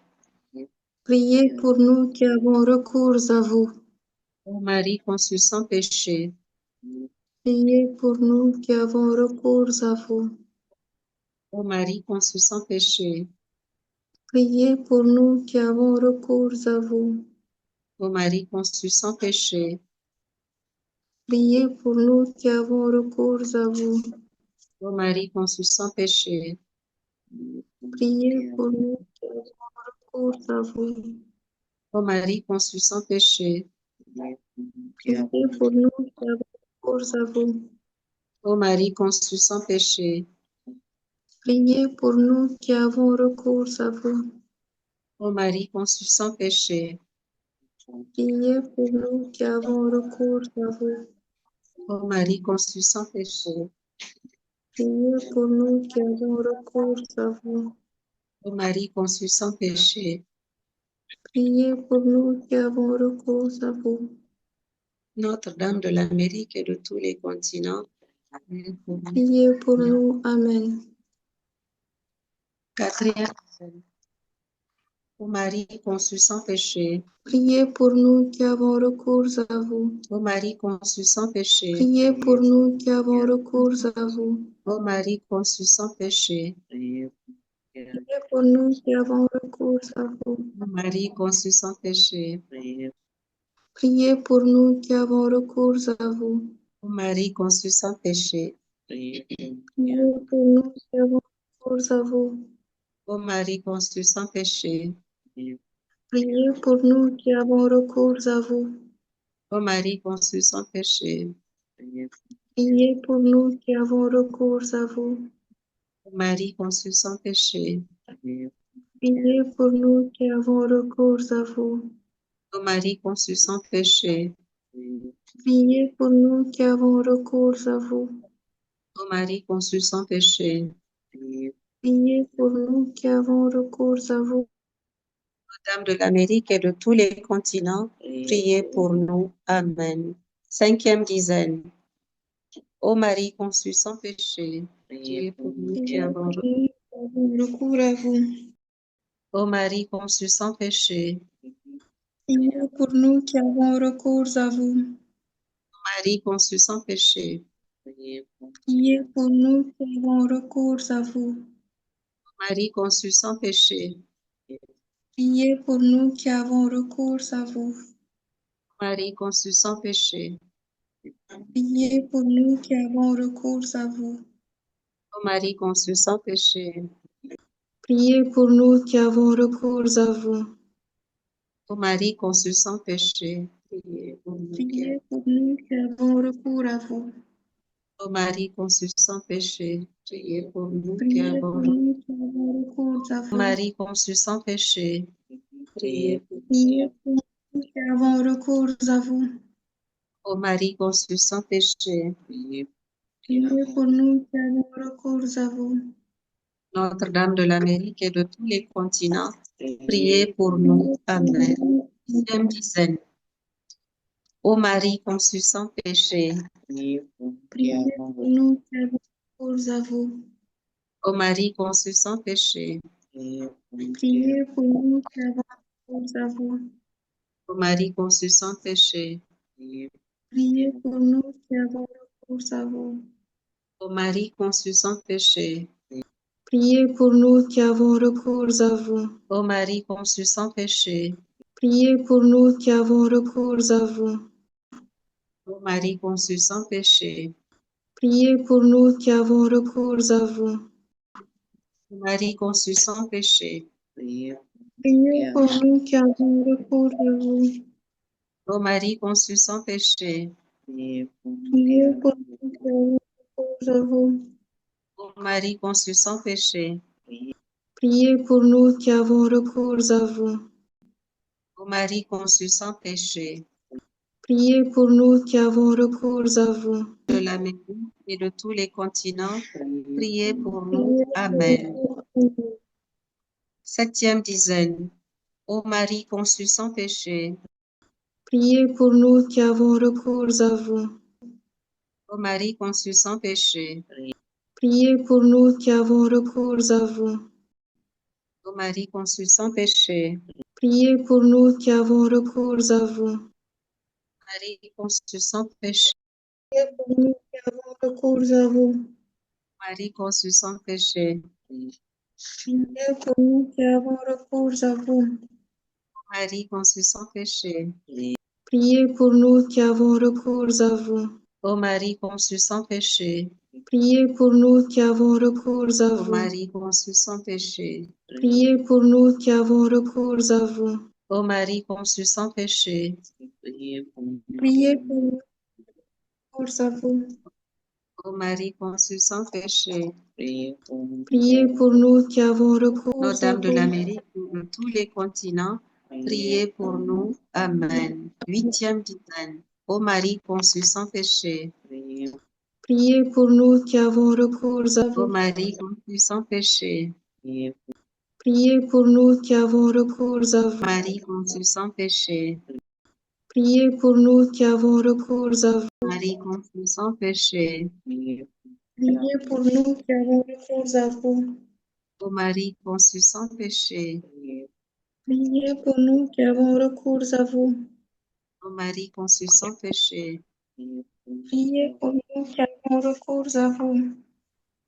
Priez pour nous qui avons recours à vous. Ô Marie conçue sans péché. Priez pour nous qui avons recours à vous. Ô Marie conçue sans péché. Priez pour nous qui avons recours à vous. Ô Marie conçue sans péché. Priez pour nous qui avons recours à vous. Ô Marie conçue sans péché. Priez pour nous qui avons recours à vous. Ô Marie conçue sans péché. Priez pour nous qui avons recours à vous. Ô Marie conçue sans péché. Priez pour nous qui avons recours à vous. Ô Marie conçue sans péché. Priez pour nous qui avons recours à vous. Ô Marie conçue sans péché. Priez pour nous qui avons recours à vous. Ô Marie conçue sans péché. Priez pour nous qui avons recours à vous. Notre-Dame de l'Amérique et de tous les continents. Priez pour nous. Priez pour nous. Amen. 4e dizaine. Ô Marie conçue sans péché. Priez pour nous qui avons recours à vous. Ô Marie conçue sans péché. Priez pour nous qui avons recours à vous. Ô Marie conçue sans péché. Priez pour nous qui avons recours à vous. Ô Marie conçue sans péché. Priez pour nous qui avons recours à vous. Ô Marie conçue sans péché. Priez pour nous qui avons recours à vous. Ô Marie conçue sans péché. Priez pour nous qui avons recours à vous. Ô Marie conçue sans péché. Priez pour nous qui avons recours à vous. Ô Marie conçue sans péché. Priez pour nous qui avons recours à vous. Ô Marie conçue sans péché. Priez pour nous qui avons recours à vous. Ô Marie conçue sans péché. Priez pour nous qui avons recours à vous. Dame de l'Amérique et de tous les continents, priez pour nous. Amen. 5e dizaine. Ô Marie conçue sans péché, priez pour nous qui Priez avons. pour nous qui avons recours à vous. Ô Marie conçue sans péché, Priez pour nous qui avons recours à vous. Marie conçue sans péché, Priez pour nous qui avons recours à vous. Marie conçue sans péché, Priez pour nous qui avons recours à vous. Marie conçue sans péché, Priez pour nous qui avons recours à vous. Ô Marie conçue sans péché, Priez pour nous qui avons recours à vous. Ô Marie conçue sans péché, priez pour nous. Priez pour nous qui avons recours à vous. Ô Marie conçue sans péché, priez pour nous qui Priez avons pour recours. nous qui avons recours à Ô vous. Marie conçue sans péché, priez pour nous. Priez pour nous qui avons recours à vous. Ô Marie conçue sans péché, priez Priez pour nous qui avons recours à vous. Notre-Dame de l'Amérique et de tous les continents, priez pour nous. Amen. Dixième dizaine. Ô Marie conçue sans péché, Priez pour nous qui avons recours à vous. ô Marie conçue sans péché, Priez pour nous qui avons recours à vous. ô Marie conçue sans péché, Priez pour nous qui avons recours à vous. ô Marie conçue sans péché, Priez pour nous qui avons recours à vous. ô Marie conçue sans péché, Priez pour nous qui avons recours à vous. ô Marie conçue sans péché, Priez pour nous qui avons recours à vous. ô Marie conçue sans péché, Priez pour nous qui avons recours à vous. ô Marie conçue sans péché, Priez pour nous qui avons recours à vous. ô Marie conçue sans péché, Priez pour nous qui avons recours à vous. ô Marie conçue sans péché, Priez pour nous qui avons recours à vous. de l'Amérique et de tous les continents, priez pour nous. Amen. Septième dizaine. Ô Marie conçue sans péché, Priez pour nous qui avons recours à vous. ô Marie conçue sans péché, Priez pour nous qui avons recours à vous. ô Marie conçue sans péché, Priez pour nous qui avons recours à vous. Marie conçue sans péché, Priez pour nous qui avons recours à vous. Marie conçue sans péché, Priez pour nous qui avons recours à vous. Marie conçue sans péché, Priez pour nous qui avons recours à vous. ô Marie conçue sans péché, Priez pour nous qui avons recours à ô vous. Marie conçue sans péché, Priez pour nous qui avons recours à vous. ô Marie conçue sans péché, Priez pour nous qui avons recours à vous. ô Marie conçue sans péché, Priez pour nous qui avons recours à Notre-Dame de vous. l'Amérique et de tous les continents, priez pour nous. Amen. Huitième dizaine. Ô Marie conçue sans péché, Priez pour nous qui avons recours à ô vous. Marie conçue sans péché, Priez pour nous qui avons recours à vous. Marie conçue sans péché, Priez pour nous qui avons recours à vous. Marie conçue sans péché, Priez pour nous qui avons recours à vous. ô Marie conçue sans péché, Priez pour nous qui avons recours à vous. ô Marie conçue sans péché, Priez pour nous qui avons recours à vous.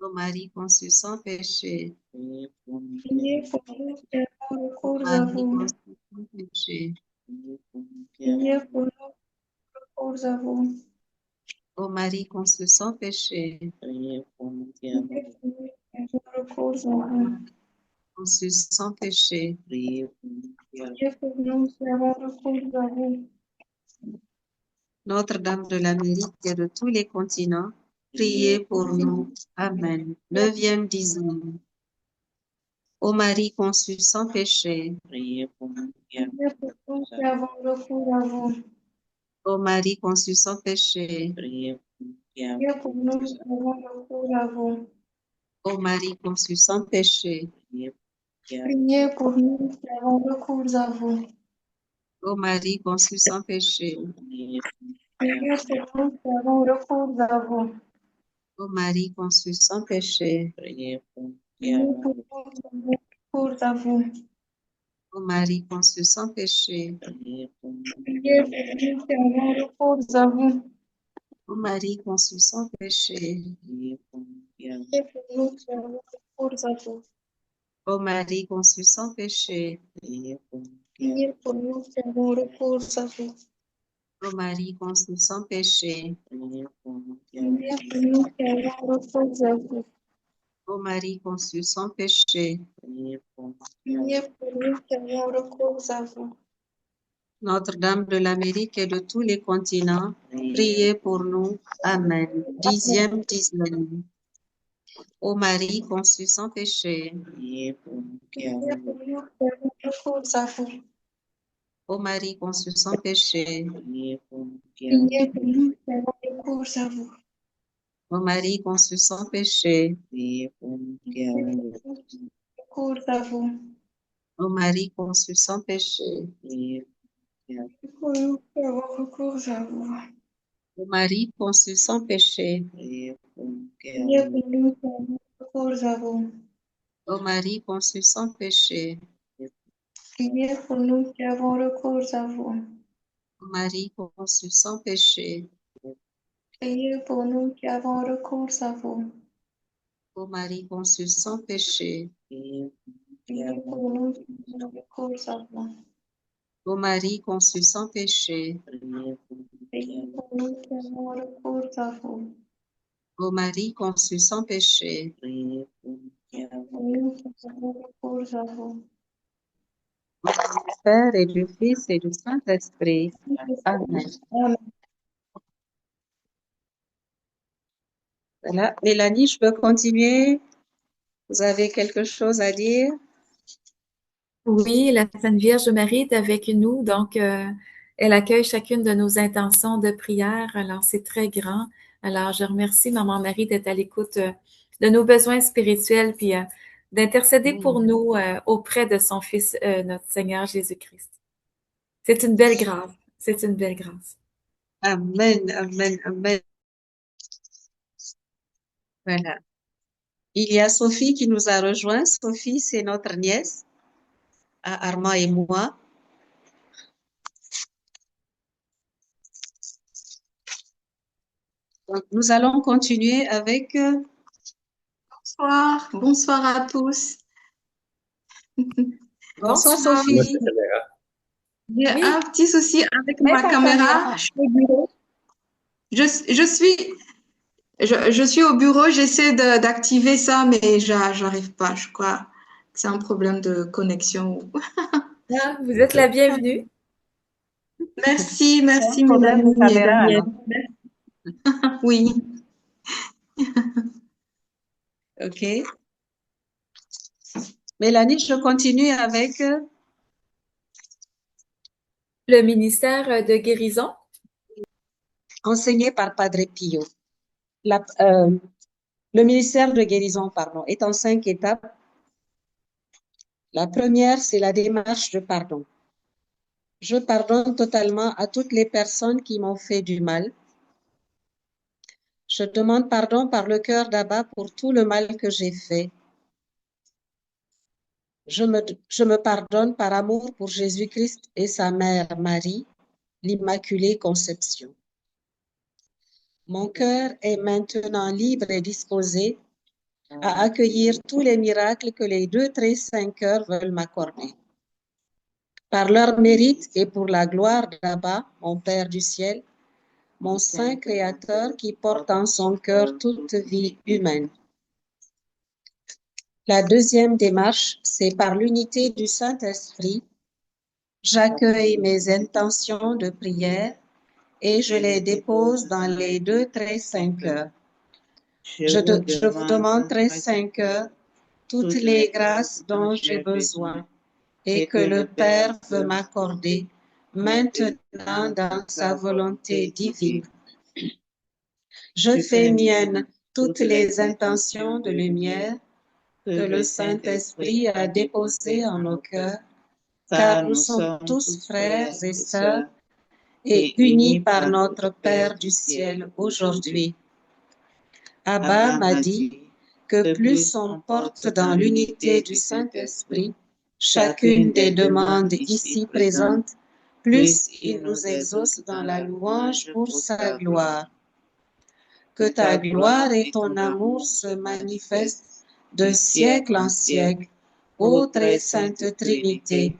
ô Marie conçue sans péché, Priez pour nous qui avons recours à Marie vous. conçue sans péché, Priez pour nous qui avons recours à vous. ô Marie conçue sans péché, Priez pour nous qui avons recours à vous. conçue sans péché, Priez pour nous qui avons recours à vous. Notre-Dame de l'Amérique et de tous les continents, priez pour nous. Amen. Neuvième dizaine. Ô Marie conçue sans péché, Priez pour nous qui avons recours à vous. ô Marie conçue sans péché, Priez pour nous qui avons recours à vous. ô Marie conçue sans péché, Priez pour nous qui avons recours à vous. ô Marie conçue sans péché, Priez pour nous qui avons recours à vous. ô Marie conçue sans péché, Priez pour nous qui avons recours à vous. ô Marie conçue sans péché, Priez pour nous qui avons recours à vous. ô Marie conçue sans péché, Priez pour nous qui avons recours à vous. ô Marie conçue sans péché, Priez pour nous qui avons recours à vous. ô Marie conçue sans péché, Priez pour nous qui avons recours à vous. ô Marie conçue sans péché, Priez pour nous qui avons recours à vous. Notre-Dame de l'Amérique et de tous les continents, priez pour nous. Amen. 10e dizaine. Ô Marie conçue sans péché. Priez pour nous qui Priez avons pour nous qui avons recours à vous. Ô Marie conçue sans péché. prié pour nous qui avons Priez pour nous qui avons recours à vous. Ô Marie conçue sans péché. prié pour nous qui Priez avons pour nous qui avons recours à vous. Ô Marie conçue sans péché. prié Pour nous qui avons recours à vous. Ô Marie conçue sans péché. prié pour nous qui Priez avons pour nous qui avons recours à vous. Ô Marie conçue sans péché. Priez pour nous qui avons recours à vous. Ô Marie conçue sans péché. Priez pour nous qui avons recours à vous. Ô Marie conçue sans péché. prié Priez pour nous qui avons recours à vous. Ô Marie conçue sans péché. Priez pour nous qui avons recours à vous. Ô Marie conçue sans péché. prié pour nous qui avons Pour nous qui avons recours à vous. Au nom du Père et du Fils et du Saint-Esprit. Amen. Amen. Voilà. Mélanie, je peux continuer? Vous avez quelque chose à dire? Oui, la Sainte Vierge Marie est avec nous, donc elle accueille chacune de nos intentions de prière. Alors, c'est très grand. Alors, je remercie Maman Marie d'être à l'écoute de nos besoins spirituels, puis d'intercéder pour nous auprès de son Fils, notre Seigneur Jésus-Christ. C'est une belle grâce. C'est une belle grâce. Amen, amen, amen. Voilà. Il y a Sophie qui nous a rejoint. Sophie, c'est notre nièce, à Armand et moi. Donc, nous allons continuer avec... Bonsoir, bonsoir à tous. Bonsoir, Bonsoir. Sophie. J'ai Oui. un petit souci avec ma caméra. Je suis au bureau. Je suis au bureau, j'essaie d'activer ça, mais j'arrive pas. Je crois que c'est un problème de connexion. Ah, vous êtes la bienvenue. Merci, merci, problème de Mélanie et caméra, Daniel. alors. Oui. OK. Mélanie, je continue avec... Le ministère de guérison. enseigné par Padre Pio. Le ministère de guérison, est en 5 étapes. La première, c'est la démarche de pardon. Je pardonne totalement à toutes les personnes qui m'ont fait du mal. Je demande pardon par le cœur d'Abba pour tout le mal que j'ai fait. Je me pardonne par amour pour Jésus-Christ et sa mère Marie, l'Immaculée Conception. Mon cœur est maintenant libre et disposé à accueillir tous les miracles que les deux très saints cœurs veulent m'accorder. Par leur mérite et pour la gloire d'Abba, mon Père du ciel, mon Saint Créateur qui porte en son cœur toute vie humaine. La deuxième démarche, c'est par l'unité du Saint-Esprit, j'accueille mes intentions de prière et je les dépose dans les deux très saints cœurs. Je vous demande, très saint cœur, toutes les grâces dont j'ai besoin et que le Père veut m'accorder maintenant dans sa volonté divine. Je fais mienne toutes les intentions de lumière que le Saint-Esprit a déposées en nos cœurs, car nous sommes tous frères et sœurs et unis par notre Père du ciel aujourd'hui. Abba m'a dit que plus on porte dans l'unité du Saint-Esprit chacune des demandes ici présentes, plus il nous exauce dans la louange pour sa gloire. Que ta gloire et ton amour se manifestent de siècle en siècle, ô très sainte Trinité,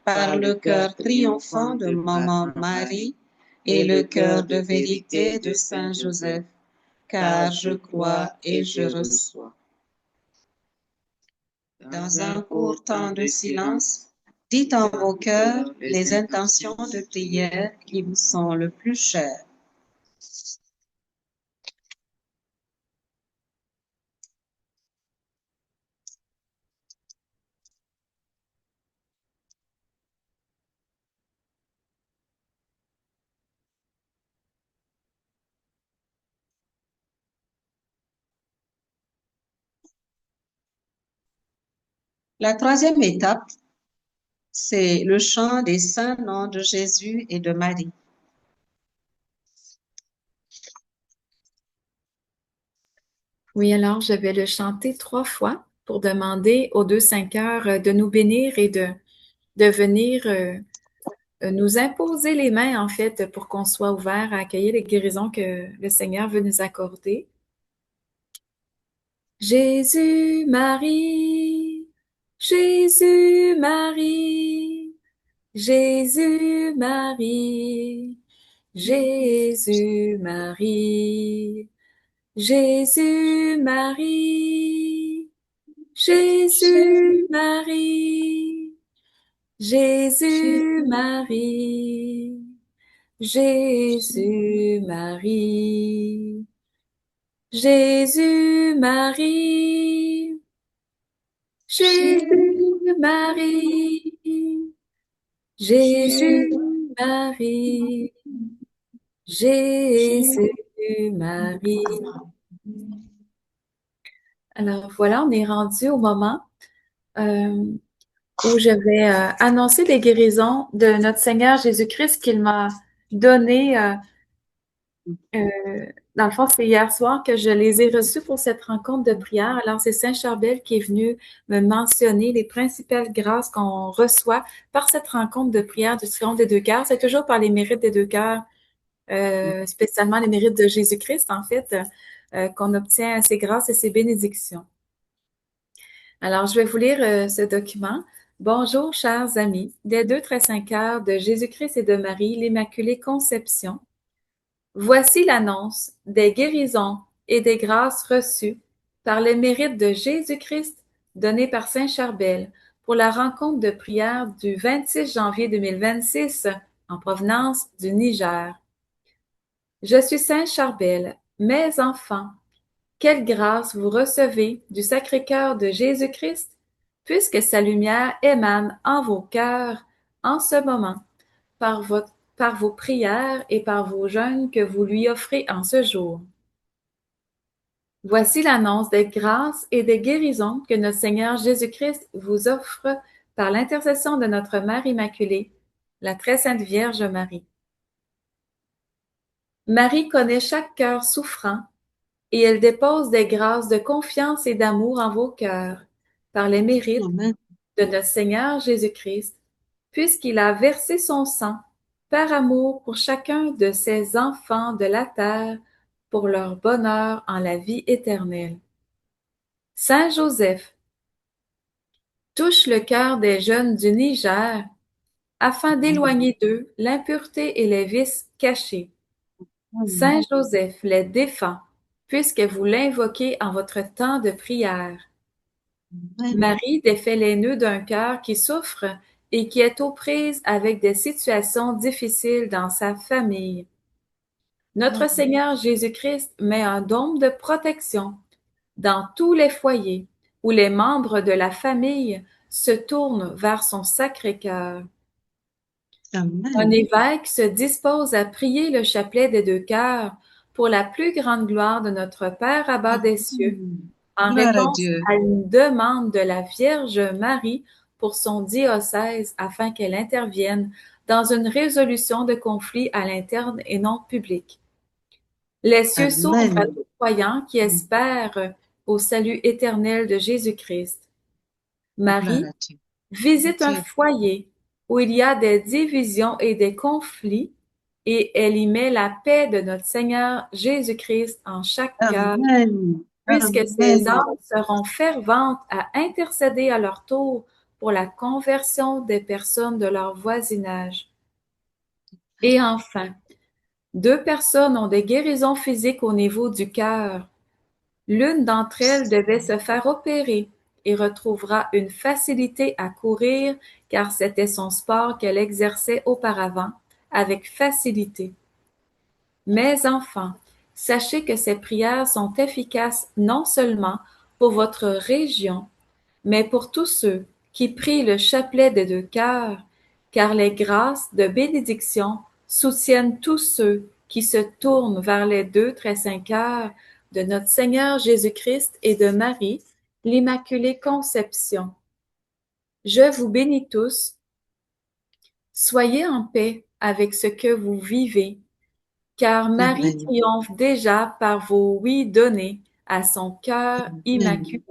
par le cœur triomphant de Maman Marie et le cœur de vérité de Saint Joseph, car je crois et je reçois. Dans un court temps de silence, Dites en vos cœurs les intentions de prière qui vous sont le plus chères. La troisième étape, c'est le chant des saints noms de Jésus et de Marie. Oui, alors je vais le chanter 3 fois pour demander aux deux saints cœurs de nous bénir et de venir nous imposer les mains, en fait, pour qu'on soit ouvert à accueillir les guérisons que le Seigneur veut nous accorder. Jésus, Marie, Jésus, Marie, Jésus, Marie, Jésus, Marie, Jésus, Marie, Jésus, Marie, Jésus, Marie, Jésus, Marie, Jésus, Marie, Jésus, Marie, Jésus, Marie, Jésus, Marie. Alors voilà, on est rendu au moment où je vais annoncer les guérisons de notre Seigneur Jésus-Christ qu'il m'a donné. Dans le fond, c'est hier soir que je les ai reçus pour cette rencontre de prière. Alors, c'est Saint Charbel qui est venu me mentionner les principales grâces qu'on reçoit par cette rencontre de prière du triomphe des deux cœurs. C'est toujours par les mérites des deux cœurs, spécialement les mérites de Jésus-Christ, en fait, qu'on obtient ces grâces et ces bénédictions. Alors, je vais vous lire ce document. Bonjour, chers amis, des deux très saints cœurs de Jésus-Christ et de Marie, l'Immaculée Conception. Voici l'annonce des guérisons et des grâces reçues par les mérites de Jésus-Christ donnés par Saint Charbel pour la rencontre de prière du 26 janvier 2026 en provenance du Niger. Je suis Saint Charbel, mes enfants, quelle grâce vous recevez du Sacré-Cœur de Jésus-Christ, puisque sa lumière émane en vos cœurs en ce moment, par vos prières et par vos jeûnes que vous lui offrez en ce jour. Voici l'annonce des grâces et des guérisons que notre Seigneur Jésus-Christ vous offre par l'intercession de notre Mère Immaculée, la très sainte Vierge Marie. Marie connaît chaque cœur souffrant et elle dépose des grâces de confiance et d'amour en vos cœurs par les mérites Amen. de notre Seigneur Jésus-Christ, puisqu'il a versé son sang par amour pour chacun de ses enfants de la terre, pour leur bonheur en la vie éternelle. Saint Joseph touche le cœur des jeunes du Niger afin d'éloigner d'eux l'impureté et les vices cachés. Saint Joseph les défend, puisque vous l'invoquez en votre temps de prière. Marie défait les nœuds d'un cœur qui souffre et qui est aux prises avec des situations difficiles dans sa famille. Notre Seigneur Jésus-Christ met un dôme de protection dans tous les foyers où les membres de la famille se tournent vers son Sacré-Cœur. Un évêque se dispose à prier le chapelet des deux cœurs pour la plus grande gloire de notre Père Abba des cieux, en Gloire à réponse Dieu. à une demande de la Vierge Marie pour son diocèse afin qu'elle intervienne dans une résolution de conflit à l'interne et non public. Les cieux s'ouvrent à Amen. tout croyant qui espère au salut éternel de Jésus-Christ. Gloire Marie à Dieu. visite un Dieu. foyer où il y a des divisions et des conflits et elle y met la paix de notre Seigneur Jésus-Christ en chaque cœur, Amen. puisque ces Amen. âmes seront ferventes à intercéder à leur tour pour la conversion des personnes de leur voisinage. Et enfin, 2 personnes ont des guérisons physiques au niveau du cœur. L'une d'entre elles devait se faire opérer et retrouvera une facilité à courir car c'était son sport qu'elle exerçait auparavant avec facilité. Mes enfants, sachez que ces prières sont efficaces non seulement pour votre région, mais pour tous ceux qui prient le chapelet des deux cœurs, car les grâces de bénédiction soutiennent tous ceux qui se tournent vers les deux très saints cœurs de notre Seigneur Jésus-Christ et de Marie, l'Immaculée Conception. Je vous bénis tous. Soyez en paix avec ce que vous vivez, car Marie Amen. triomphe déjà par vos oui donnés à son cœur immaculé.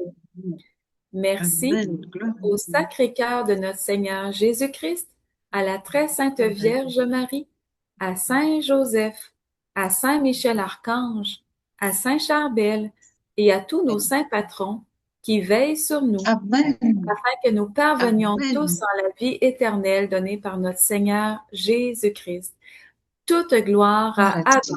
Merci Amen. Gloire à au Dieu. Sacré-Cœur de notre Seigneur Jésus-Christ, à la très sainte Vierge Marie, à Saint Joseph, à Saint Michel Archange, à Saint Charbel et à tous nos saints patrons qui veillent sur nous, Amen. afin que nous parvenions Amen. tous à la vie éternelle donnée par notre Seigneur Jésus-Christ. Toute gloire Gloire à à Abba, Dieu.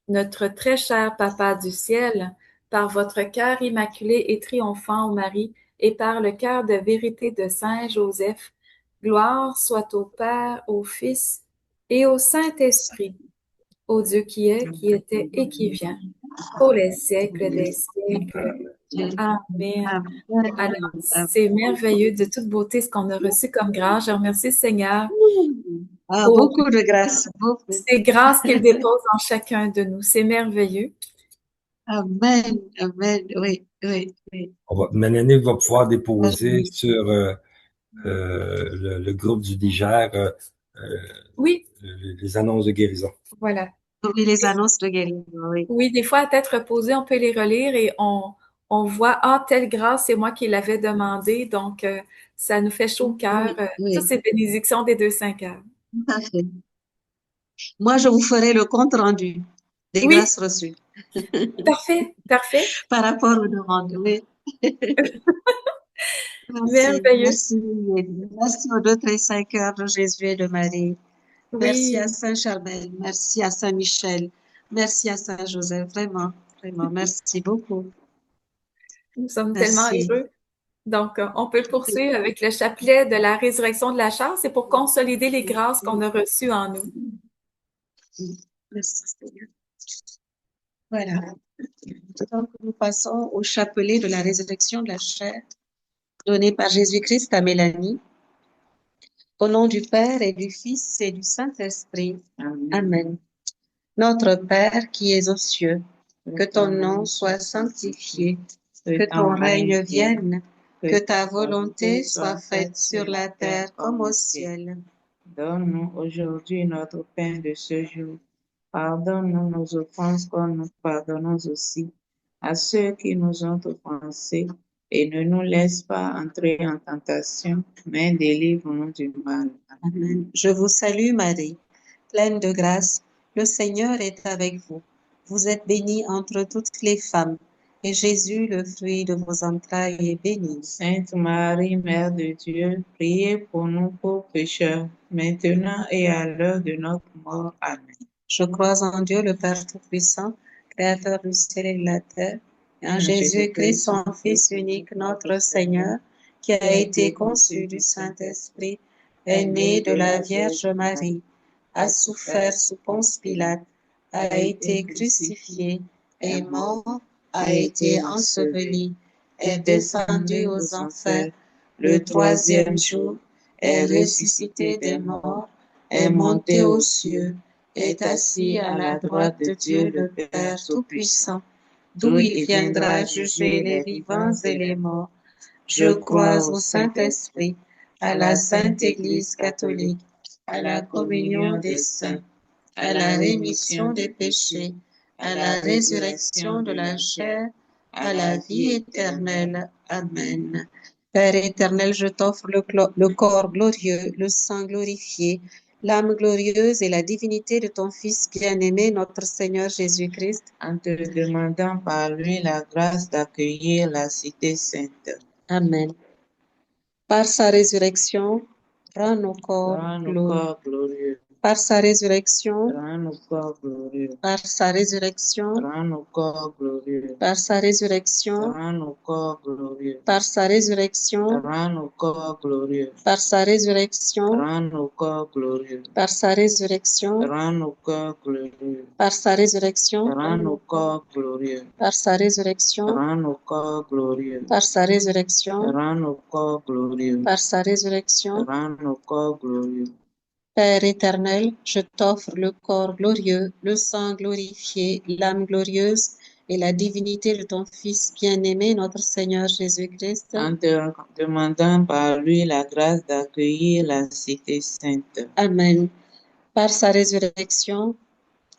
notre très cher Papa du ciel, par votre cœur immaculé et triomphant ô Marie, et par le cœur de vérité de Saint Joseph. Gloire soit au Père, au Fils et au Saint-Esprit, au Dieu qui est, qui était et qui vient, pour les siècles des siècles. Amen. Alors, c'est merveilleux de toute beauté ce qu'on a reçu comme grâce. Je remercie le Seigneur Ah, pour beaucoup de grâce, beaucoup. ces grâces qu'il dépose en chacun de nous. C'est merveilleux. Amen. Amen. Oui, oui, oui. Mélanie va pouvoir déposer sur le groupe du Niger Oui, les annonces de guérison. voilà. Oui, les annonces de guérison, oui. Oui, des fois, à tête reposée, on peut les relire et on voit, ah, telle grâce, c'est moi qui l'avais demandé. Donc, ça nous fait chaud au cœur. Oui, oui, Toutes ces bénédictions des deux saints cœurs. tout à fait. Moi, je vous ferai le compte rendu des Oui, grâces reçues parfait, parfait. par rapport aux demandes. Oui. Merci, Merveilleux. merci. Merci aux deux très saints cœurs de Jésus et de Marie. Merci Oui, à Saint Charbel, merci à Saint Michel, merci à Saint Joseph, vraiment, vraiment, merci beaucoup. nous sommes tellement Merci. heureux. Donc, on peut poursuivre avec le chapelet de la résurrection de la chair. C'est pour consolider les grâces qu'on a reçues en nous. Merci Seigneur. Voilà. Donc, nous passons au chapelet de la résurrection de la chair donné par Jésus-Christ à Mélanie. Au nom du Père et du Fils et du Saint-Esprit. Amen. Notre Père qui es aux cieux, que ton nom soit sanctifié, que ton règne vienne, que ta volonté soit faite sur la terre comme au ciel. Donne-nous aujourd'hui notre pain de ce jour. Pardonne-nous nos offenses comme nous pardonnons aussi à ceux qui nous ont offensés. Et ne nous laisse pas entrer en tentation, mais délivre-nous du mal. Amen. Je vous salue Marie, pleine de grâce, le Seigneur est avec vous. Vous êtes bénie entre toutes les femmes, et Jésus, le fruit de vos entrailles, est béni. Sainte Marie, Mère de Dieu, priez pour nous pauvres pécheurs, maintenant et à l'heure de notre mort. Amen. Je crois en Dieu, le Père Tout-Puissant, Créateur du ciel et de la terre, et en Jésus-Christ, son Fils unique, notre Seigneur, qui a été conçu du Saint-Esprit, est né de la Vierge Marie, a souffert sous Ponce Pilate, a été crucifié, est mort, a été enseveli, est descendu aux enfers, le troisième jour, est ressuscité des morts, est monté aux cieux, est assis à la droite de Dieu le Père Tout-Puissant, d'où il viendra juger les vivants et les morts. Je crois au Saint-Esprit, à la Sainte Église catholique, à la communion des saints, à la rémission des péchés, à la résurrection de la chair, à la vie éternelle. Amen. Père éternel, je t'offre le corps glorieux, le sang glorifié, l'âme glorieuse et la divinité de ton Fils bien-aimé, notre Seigneur Jésus-Christ, En te demandant par lui la grâce d'accueillir la cité sainte. Amen. Par sa résurrection, rends nos corps Rends nos glorieux. corps glorieux. par sa résurrection, rends nos corps glorieux, par sa résurrection, rends nos corps glorieux, par sa résurrection, rends nos corps glorieux, par sa résurrection, rends nos corps glorieux, par sa résurrection, rends nos corps glorieux, par sa résurrection, rends nos corps glorieux, par sa résurrection, rends nos corps glorieux, par sa résurrection, rends nos corps glorieux, par sa résurrection, rends nos corps glorieux, par sa résurrection. rends nos corps glorieux. Père éternel, je t'offre le corps glorieux, le sang glorifié, l'âme glorieuse et la divinité de ton Fils bien-aimé, notre Seigneur Jésus-Christ, En te demandant par lui la grâce d'accueillir la cité sainte. Amen. Par sa résurrection,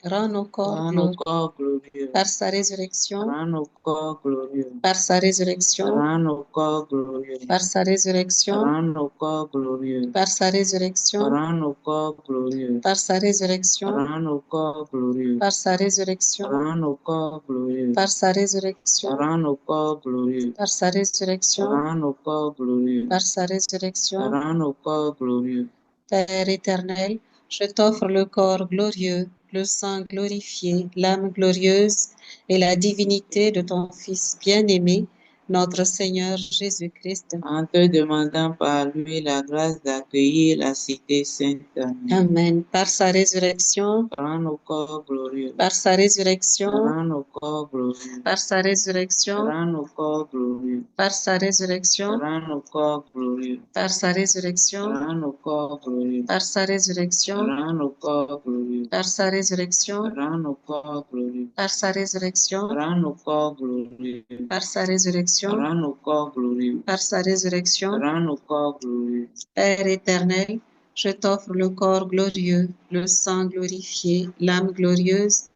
rends nos corps Rends nos glorieux. corps glorieux, Par sa résurrection, rends nos corps glorieux, par sa résurrection, rends nos corps glorieux, par sa résurrection, rends nos corps glorieux, par sa résurrection, rends nos corps glorieux, par sa résurrection, rends nos corps glorieux, par sa résurrection, rends nos corps glorieux, par sa résurrection, rends nos corps glorieux, par sa résurrection, rends nos corps glorieux, par sa résurrection. rends nos corps glorieux. Père éternel, je t'offre le corps glorieux, le sang glorifié, l'âme glorieuse et la divinité de ton Fils bien-aimé, notre Seigneur Jésus-Christ. En te demandant par lui la grâce d'accueillir la cité sainte. Amen. Amen. Par sa résurrection, Rends nos corps glorieux, par sa résurrection, rends nos corps glorieux, par sa résurrection, rends nos corps glorieux, par sa résurrection, rends nos corps glorieux, par sa résurrection, rends nos corps glorieux, par sa résurrection, rends nos corps glorieux, par sa résurrection, rends nos corps glorieux, par sa résurrection, rends nos corps glorieux, par sa résurrection, rends nos corps glorieux, par sa résurrection. rends nos corps glorieux. Père éternel, je t'offre le corps glorieux, le sang glorifié, l'âme glorieuse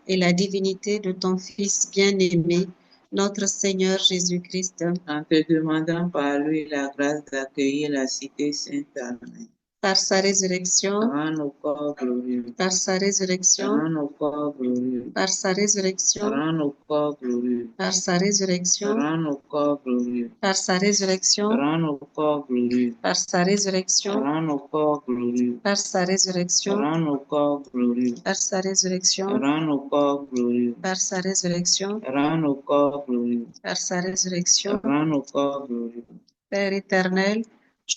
et la divinité de ton Fils bien-aimé, notre Seigneur Jésus-Christ. En te demandant par lui la grâce d'accueillir la cité sainte. Amen. Par sa résurrection, Rends nos corps glorieux, par sa résurrection, rends nos corps glorieux, par sa résurrection, rends nos corps glorieux, par sa résurrection, rends nos corps glorieux, par sa résurrection, rends nos corps glorieux, par sa résurrection, rends nos corps glorieux, par sa résurrection, rends nos corps glorieux, par sa résurrection, rends nos corps glorieux, par sa résurrection, rends nos corps glorieux, par sa résurrection. rends nos corps glorieux. Père éternel,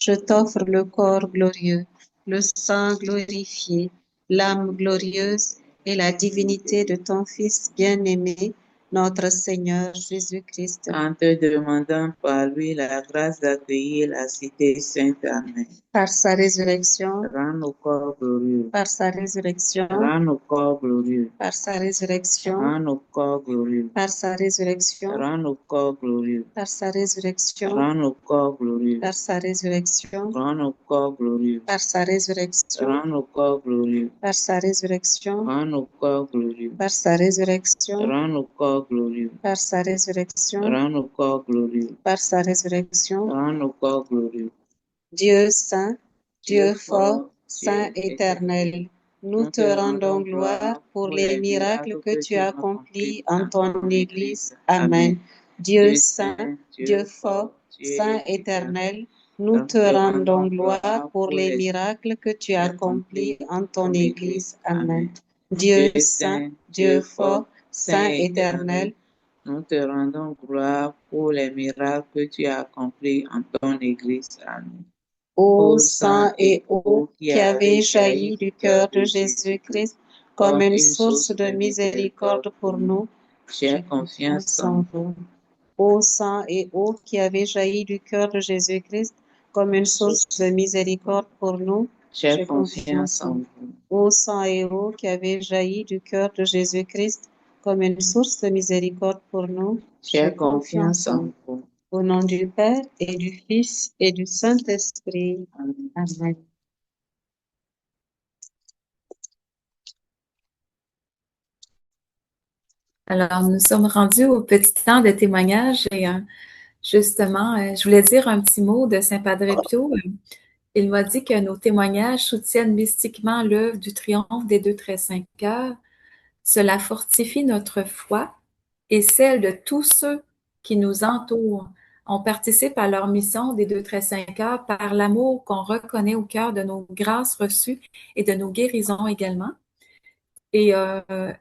je t'offre le corps glorieux, le sang glorifié, l'âme glorieuse et la divinité de ton Fils bien-aimé, notre Seigneur Jésus-Christ. En te demandant par lui la grâce d'accueillir la cité sainte. Amen. Par sa résurrection, Rends nos corps glorieux, par sa résurrection, rends nos corps glorieux, par sa résurrection, rends nos corps glorieux, par sa résurrection, rends nos corps glorieux, par sa résurrection, rends nos corps glorieux, par sa résurrection, rends nos corps glorieux, par sa résurrection, rends nos corps glorieux, par sa résurrection, rends nos corps glorieux, par sa résurrection, rends nos corps glorieux, par sa résurrection, rends nos corps glorieux, par sa résurrection. rends nos corps glorieux. Dieu saint, Dieu fort, saint éternel, nous te rendons gloire pour les miracles que tu as accomplis en ton Église. Amen. Dieu saint, Dieu fort, saint éternel, nous te rendons gloire pour les miracles que tu as accomplis en ton Église. Amen. Dieu saint, Dieu fort, saint éternel, nous te rendons gloire pour les miracles que tu as accomplis en ton Église. Amen. Ô sang et eau qui avait jailli du cœur de Jésus-Christ comme une source de miséricorde pour nous, j'ai confiance en vous. Ô sang et eau qui avait jailli du cœur de Jésus-Christ comme une source de miséricorde pour nous, j'ai confiance en vous. Ô sang et eau qui avait jailli du cœur de Jésus-Christ comme une source de miséricorde pour nous, j'ai confiance en vous. Au nom du Père et du Fils et du Saint-Esprit. Amen. Alors, nous sommes rendus au petit temps de témoignage et justement, je voulais dire un petit mot de Saint Padre Pio. Il m'a dit que nos témoignages soutiennent mystiquement l'œuvre du triomphe des deux très saints cœurs. Cela fortifie notre foi et celle de tous ceux qui nous entourent On participe à leur mission des 2-5 heures par l'amour qu'on reconnaît au cœur de nos grâces reçues et de nos guérisons également. Et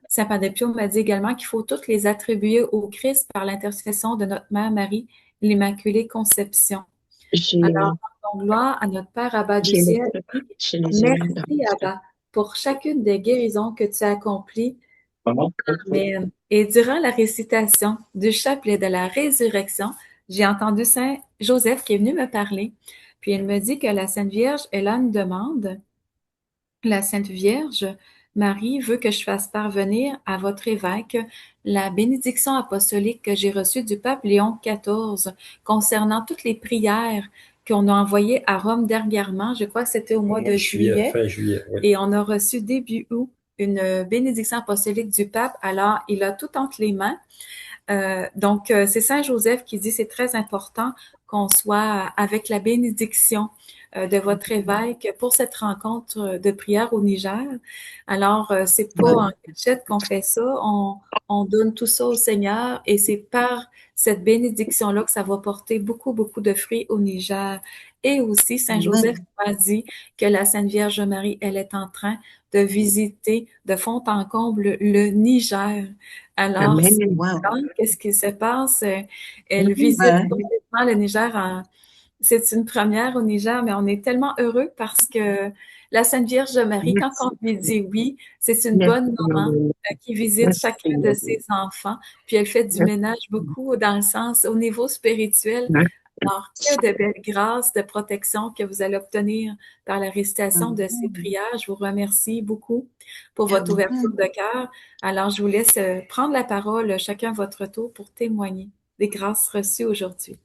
Saint Padre Pio m'a dit également qu'il faut toutes les attribuer au Christ par l'intercession de notre Mère Marie, l'Immaculée Conception. Alors, rendons gloire à notre Père Abba du ciel. Merci Abba pour chacune des guérisons que tu as accomplies. Amen. Et durant la récitation du chapelet de la résurrection, j'ai entendu Saint Joseph qui est venu me parler. Puis il me dit que la Sainte Vierge, elle a une demande. La Sainte Vierge Marie veut que je fasse parvenir à votre évêque la bénédiction apostolique que j'ai reçue du pape Léon XIV concernant toutes les prières qu'on a envoyées à Rome dernièrement. Je crois que c'était au mois de juillet. Fin juillet, oui. Et on a reçu début août une bénédiction apostolique du pape. Alors, il a tout entre les mains. Donc, c'est Saint Joseph qui dit c'est très important qu'on soit avec la bénédiction de votre évêque pour cette rencontre de prière au Niger. Alors, c'est pas en cachette qu'on fait ça, on donne tout ça au Seigneur et c'est par cette bénédiction-là que ça va porter beaucoup, beaucoup de fruits au Niger. Et aussi, Saint Joseph m'a dit que la Sainte Vierge Marie, elle est en train de visiter de fond en comble le Niger. Alors, qu'est-ce qui se passe? Elle visite complètement le Niger. C'est une première au Niger, mais on est tellement heureux parce que la Sainte Vierge Marie, quand on lui dit oui, c'est une bonne maman qui visite chacun de ses enfants, puis elle fait du ménage beaucoup dans le sens, au niveau spirituel. Alors, que de belles grâces de protection que vous allez obtenir par la récitation de ces prières. Je vous remercie beaucoup pour votre ouverture de cœur. Alors, je vous laisse prendre la parole, chacun à votre tour, pour témoigner des grâces reçues aujourd'hui.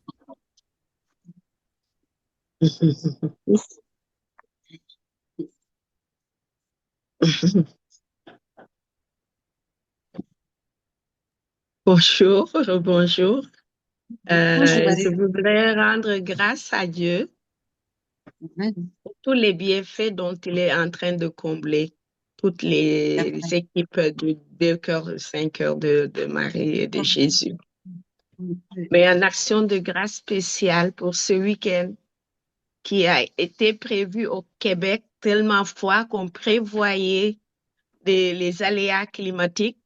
Bonjour, bonjour. Je voudrais rendre grâce à Dieu pour tous les bienfaits dont il est en train de combler toutes les équipes de 2 cœurs, 5 cœurs de Marie et de Jésus. Mais en action de grâce spéciale pour ce week-end qui a été prévu au Québec tellement froid qu'on prévoyait les aléas climatiques.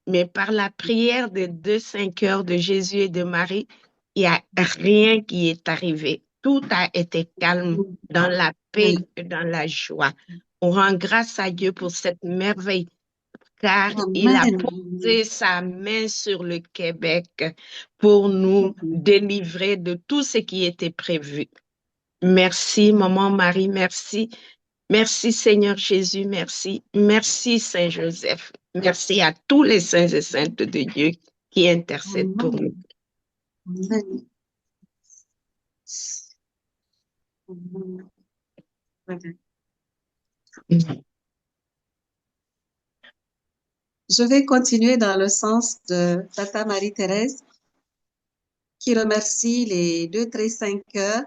Mais par la prière des 2-5 heures de Jésus et de Marie, il n'y a rien qui est arrivé. Tout a été calme dans la paix et dans la joie. On rend grâce à Dieu pour cette merveille, car il a posé sa main sur le Québec pour nous délivrer de tout ce qui était prévu. Merci, Maman Marie, merci. Merci Seigneur Jésus, merci. Merci Saint Joseph. Merci à tous les saints et saintes de Dieu qui intercèdent pour nous. Je vais continuer dans le sens de Tata Marie-Thérèse qui remercie les 2-5 heures.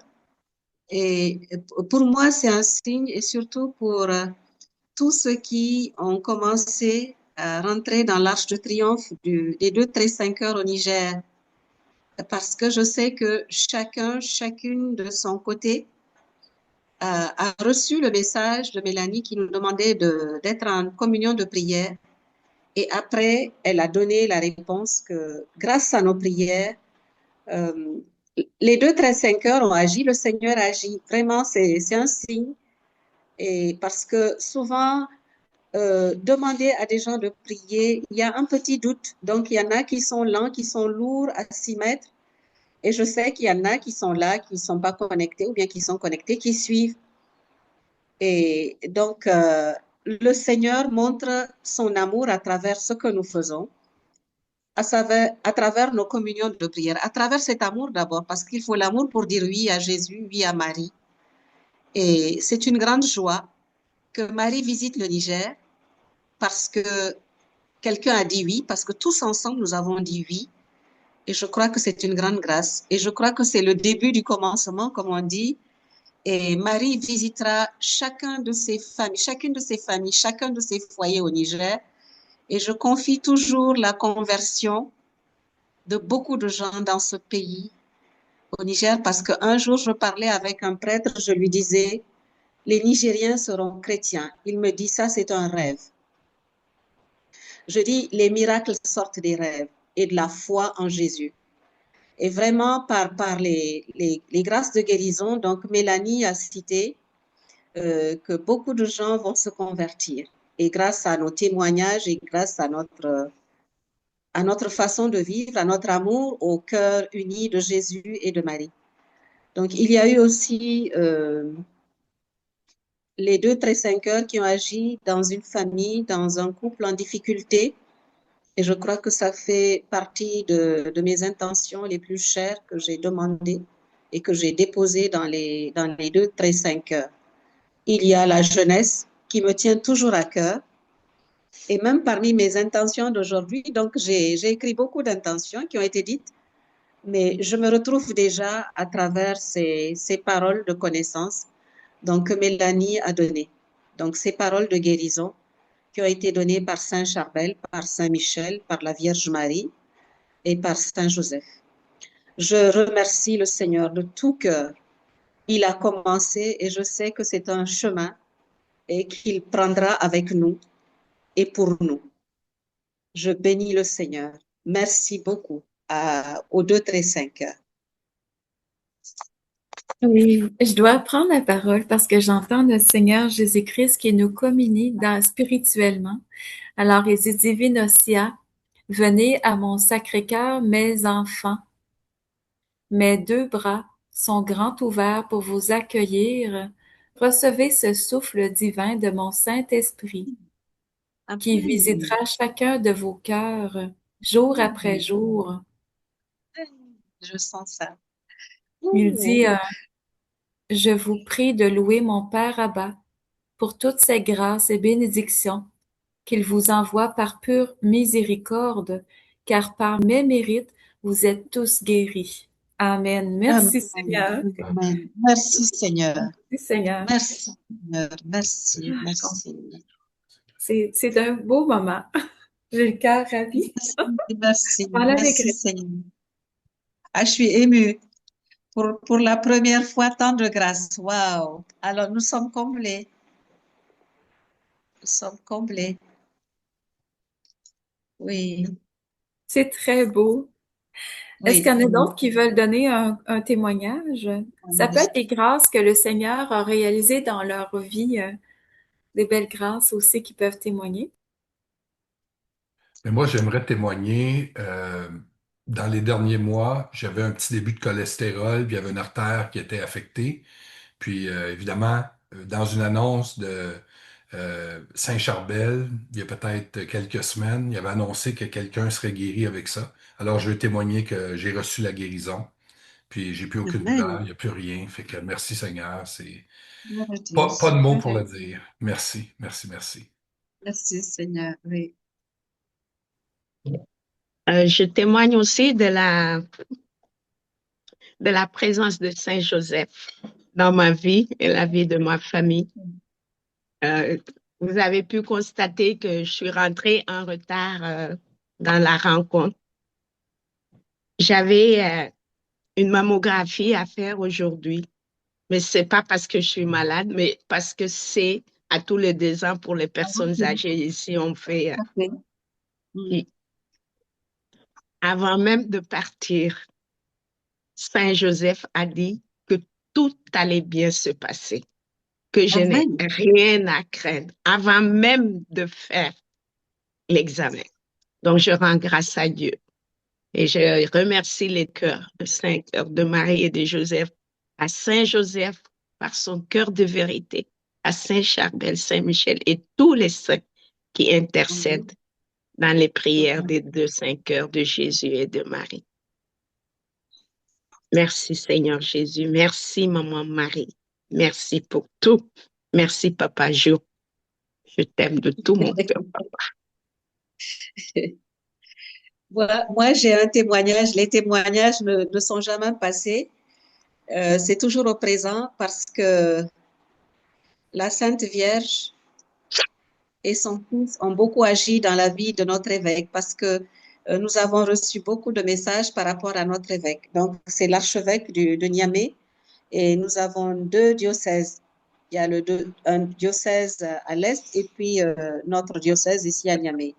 Et pour moi, c'est un signe et surtout pour tous ceux qui ont commencé à rentrer dans l'Arche de Triomphe des 2-5 heures au Niger. Parce que je sais que chacune de son côté a reçu le message de Mélanie qui nous demandait d'être en communion de prière. Et après, elle a donné la réponse que grâce à nos prières, les 2-5 heures ont agi, le Seigneur agit. Vraiment, c'est un signe. Et parce que souvent, demander à des gens de prier, il y a un petit doute. Donc, il y en a qui sont lents, qui sont lourds à s'y mettre. Et je sais qu'il y en a qui sont là, qui ne sont pas connectés ou bien qui sont connectés, qui suivent. Et donc, le Seigneur montre son amour à travers ce que nous faisons, à travers nos communions de prière, à travers cet amour d'abord, parce qu'il faut l'amour pour dire oui à Jésus, oui à Marie. Et c'est une grande joie que Marie visite le Niger parce que quelqu'un a dit oui, parce que tous ensemble, nous avons dit oui. Et je crois que c'est une grande grâce. Et je crois que c'est le début du commencement, comme on dit. Et Marie visitera chacune de ses familles, chacun de ses foyers au Niger. Et je confie toujours la conversion de beaucoup de gens dans ce pays au Niger parce qu'un jour, je parlais avec un prêtre, je lui disais, les Nigériens seront chrétiens. Il me dit, ça, c'est un rêve. Je dis, les miracles sortent des rêves et de la foi en Jésus. Et vraiment, par les grâces de guérison, donc Mélanie a cité que beaucoup de gens vont se convertir. Et grâce à nos témoignages et grâce à notre façon de vivre, à notre amour au cœur uni de Jésus et de Marie. Donc, il y a eu aussi les 2 très 5 heures qui ont agi dans une famille, dans un couple en difficulté. Et je crois que ça fait partie de mes intentions les plus chères que j'ai demandées et que j'ai déposées dans les 2 très 5 heures. Il y a la jeunesse qui me tient toujours à cœur. Et même parmi mes intentions d'aujourd'hui, donc j'ai écrit beaucoup d'intentions qui ont été dites, mais je me retrouve déjà à travers ces paroles de connaissance donc, que Mélanie a données. Donc, ces paroles de guérison qui ont été données par Saint Charbel, par Saint Michel, par la Vierge Marie et par Saint Joseph. Je remercie le Seigneur de tout cœur. Il a commencé et je sais que c'est un chemin et qu'il prendra avec nous et pour nous. Je bénis le Seigneur. Merci beaucoup aux 2 très 5 heures. Oui, je dois prendre la parole parce que j'entends notre Seigneur Jésus-Christ qui nous communie spirituellement. Alors, il dit, Divinocia, venez à mon Sacré-Cœur, mes enfants. Mes 2 bras sont grands ouverts pour vous accueillir. Recevez ce souffle divin de mon Saint-Esprit qui visitera chacun de vos cœurs jour après jour. Je sens ça. Il dit, je vous prie de louer mon Père Abba pour toutes ces grâces et bénédictions qu'il vous envoie par pure miséricorde, car par mes mérites, vous êtes tous guéris. Amen. Merci, Amen. Seigneur. Amen. Merci, Seigneur. Merci, Seigneur. Merci, Seigneur. Merci, merci. C'est un beau moment. J'ai le cœur ravi. Merci, Voilà les merci, grès. Seigneur. Ah, je suis émue. Pour la première fois, tant de grâce. Waouh. Alors, nous sommes comblés. Nous sommes comblés. Oui, C'est très beau. Est-ce oui. qu'il y en a d'autres qui veulent donner un témoignage? Ça peut être des grâces que le Seigneur a réalisées dans leur vie, des belles grâces aussi qui peuvent témoigner. Mais moi, j'aimerais témoigner. Dans les derniers mois, j'avais un petit début de cholestérol, puis il y avait une artère qui était affectée. Puis évidemment, dans une annonce de Saint-Charbel, il y a peut-être quelques semaines, il avait annoncé que quelqu'un serait guéri avec ça. Alors, je veux témoigner que j'ai reçu la guérison, puis j'ai plus aucune douleur, il Amen. n'y a plus rien. Fait que merci Seigneur, c'est Gloire à Dieu. pas de mots pour le Amen. dire. Merci, merci, merci. Merci, Seigneur. Oui. Je témoigne aussi de la présence de Saint Joseph dans ma vie et la vie de ma famille. Vous avez pu constater que je suis rentrée en retard dans la rencontre. J'avais une mammographie à faire aujourd'hui, mais c'est pas parce que je suis malade, mais parce que c'est à tous les 2 ans pour les personnes âgées ici, on fait. Ok. Puis, avant même de partir, Saint Joseph a dit que tout allait bien se passer, que je n'ai Amen. rien à craindre avant même de faire l'examen. Donc, je rends grâce à Dieu et je remercie les cœurs, le Saint-Cœur de Marie et de Joseph, à Saint Joseph par son cœur de vérité, à Saint Charbel, Saint Michel et tous les saints qui intercèdent dans les prières des 2 saints cœurs de Jésus et de Marie. Merci Seigneur Jésus, merci Maman Marie, merci pour tout. Merci Papa Jo, je t'aime de tout mon cœur, Papa. Moi, j'ai un témoignage. Les témoignages ne sont jamais passés. C'est toujours au présent parce que la Sainte Vierge et son fils ont beaucoup agi dans la vie de notre évêque parce que nous avons reçu beaucoup de messages par rapport à notre évêque. Donc, c'est l'archevêque de Niamey et nous avons deux diocèses. Il y a un diocèse à l'est et puis notre diocèse ici à Niamey.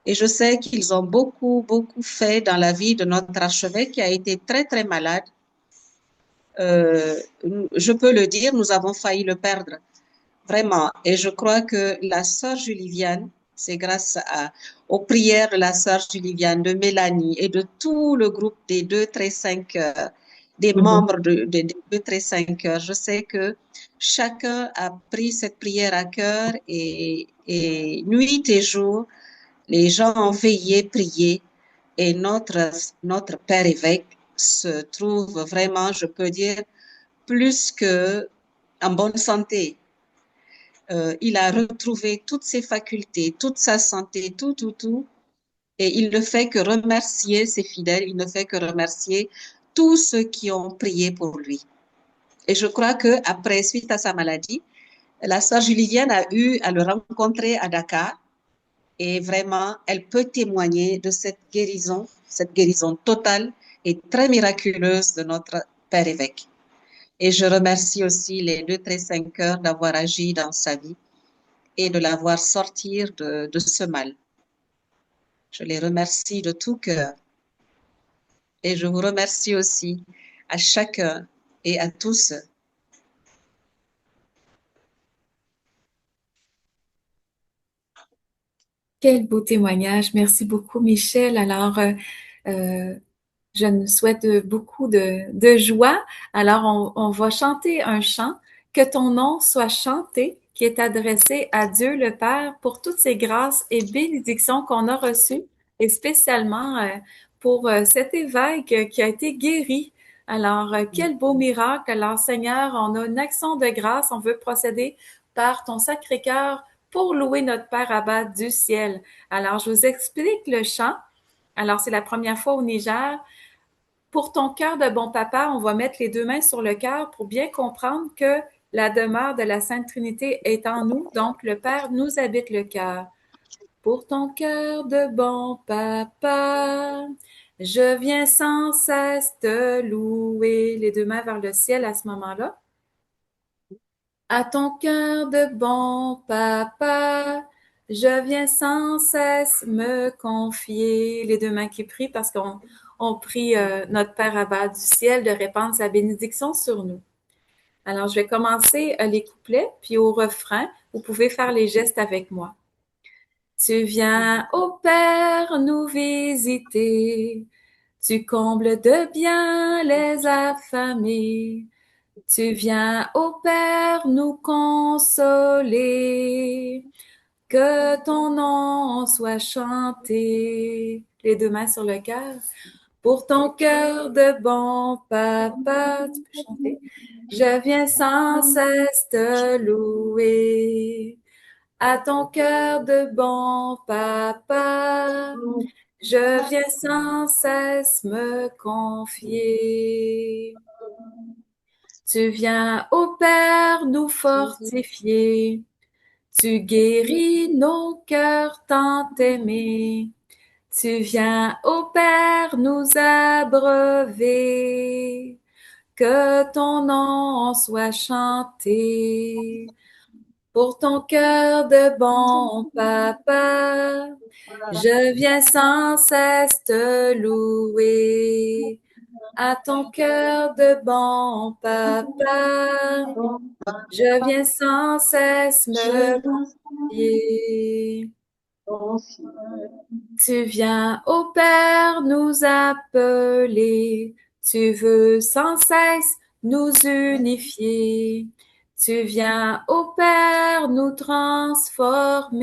Et je sais qu'ils ont beaucoup, beaucoup fait dans la vie de notre archevêque qui a été très, très malade. Je peux le dire, nous avons failli le perdre, vraiment. Et je crois que la sœur Julie-Viane, c'est grâce aux prières de la sœur Julie-Viane, de Mélanie et de tout le groupe des 2-5 des membres des 2-5 heures. Je sais que chacun a pris cette prière à cœur et nuit et jour, les gens ont veillé, prié et notre père évêque se trouve vraiment, je peux dire, plus que en bonne santé. Il a retrouvé toutes ses facultés, toute sa santé, tout. Et il ne fait que remercier ses fidèles, il ne fait que remercier tous ceux qui ont prié pour lui. Et je crois que après, suite à sa maladie, la sœur Julienne a eu à le rencontrer à Dakar. Et vraiment, elle peut témoigner de cette guérison totale et très miraculeuse de notre Père évêque. Et je remercie aussi les 2-5 heures d'avoir agi dans sa vie et de l'avoir sorti de ce mal. Je les remercie de tout cœur. Et je vous remercie aussi à chacun et à tous. Quel beau témoignage. Merci beaucoup, Michel. Alors, je nous souhaite beaucoup de joie. Alors, on va chanter un chant, Que ton nom soit chanté, qui est adressé à Dieu le Père pour toutes ces grâces et bénédictions qu'on a reçues, et spécialement pour cet évêque qui a été guéri. Alors, quel beau miracle. Alors, Seigneur, on a une action de grâce. On veut procéder par ton Sacré-Cœur pour louer notre Père Abba du ciel. Alors, je vous explique le chant. Alors, c'est la première fois au Niger. Pour ton cœur de bon papa, on va mettre les deux mains sur le cœur pour bien comprendre que la demeure de la Sainte Trinité est en nous, donc le Père nous habite le cœur. Pour ton cœur de bon papa, je viens sans cesse te louer. Les deux mains vers le ciel à ce moment-là. À ton cœur de bon papa, je viens sans cesse me confier. Les deux mains qui prient parce qu'on prie notre Père Abba du ciel de répandre sa bénédiction sur nous. Alors, je vais commencer les couplets, puis au refrain, vous pouvez faire les gestes avec moi. Tu viens, ô Père, nous visiter. Tu combles de bien les affamés. Tu viens, ô Père, nous consoler. Que ton nom soit chanté. Les deux mains sur le cœur. Pour ton cœur de bon papa, tu peux chanter. Je viens sans cesse te louer. À ton cœur de bon papa, je viens sans cesse me confier. Tu viens, ô Père, nous fortifier. Tu guéris nos cœurs tant aimés. Tu viens, ô Père, nous abreuver. Que ton nom soit chanté. Pour ton cœur de bon papa, je viens sans cesse te louer. À ton cœur de bon papa, je viens sans cesse me confier. Tu viens, ô Père, nous appeler. Tu veux sans cesse nous unifier. Tu viens, ô Père, nous transformer.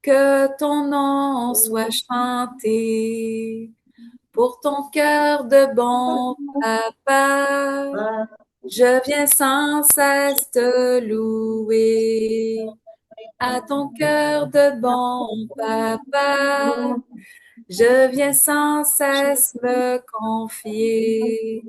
Que ton nom soit chanté. Pour ton cœur de bon papa, je viens sans cesse te louer. À ton cœur de bon papa, je viens sans cesse me confier.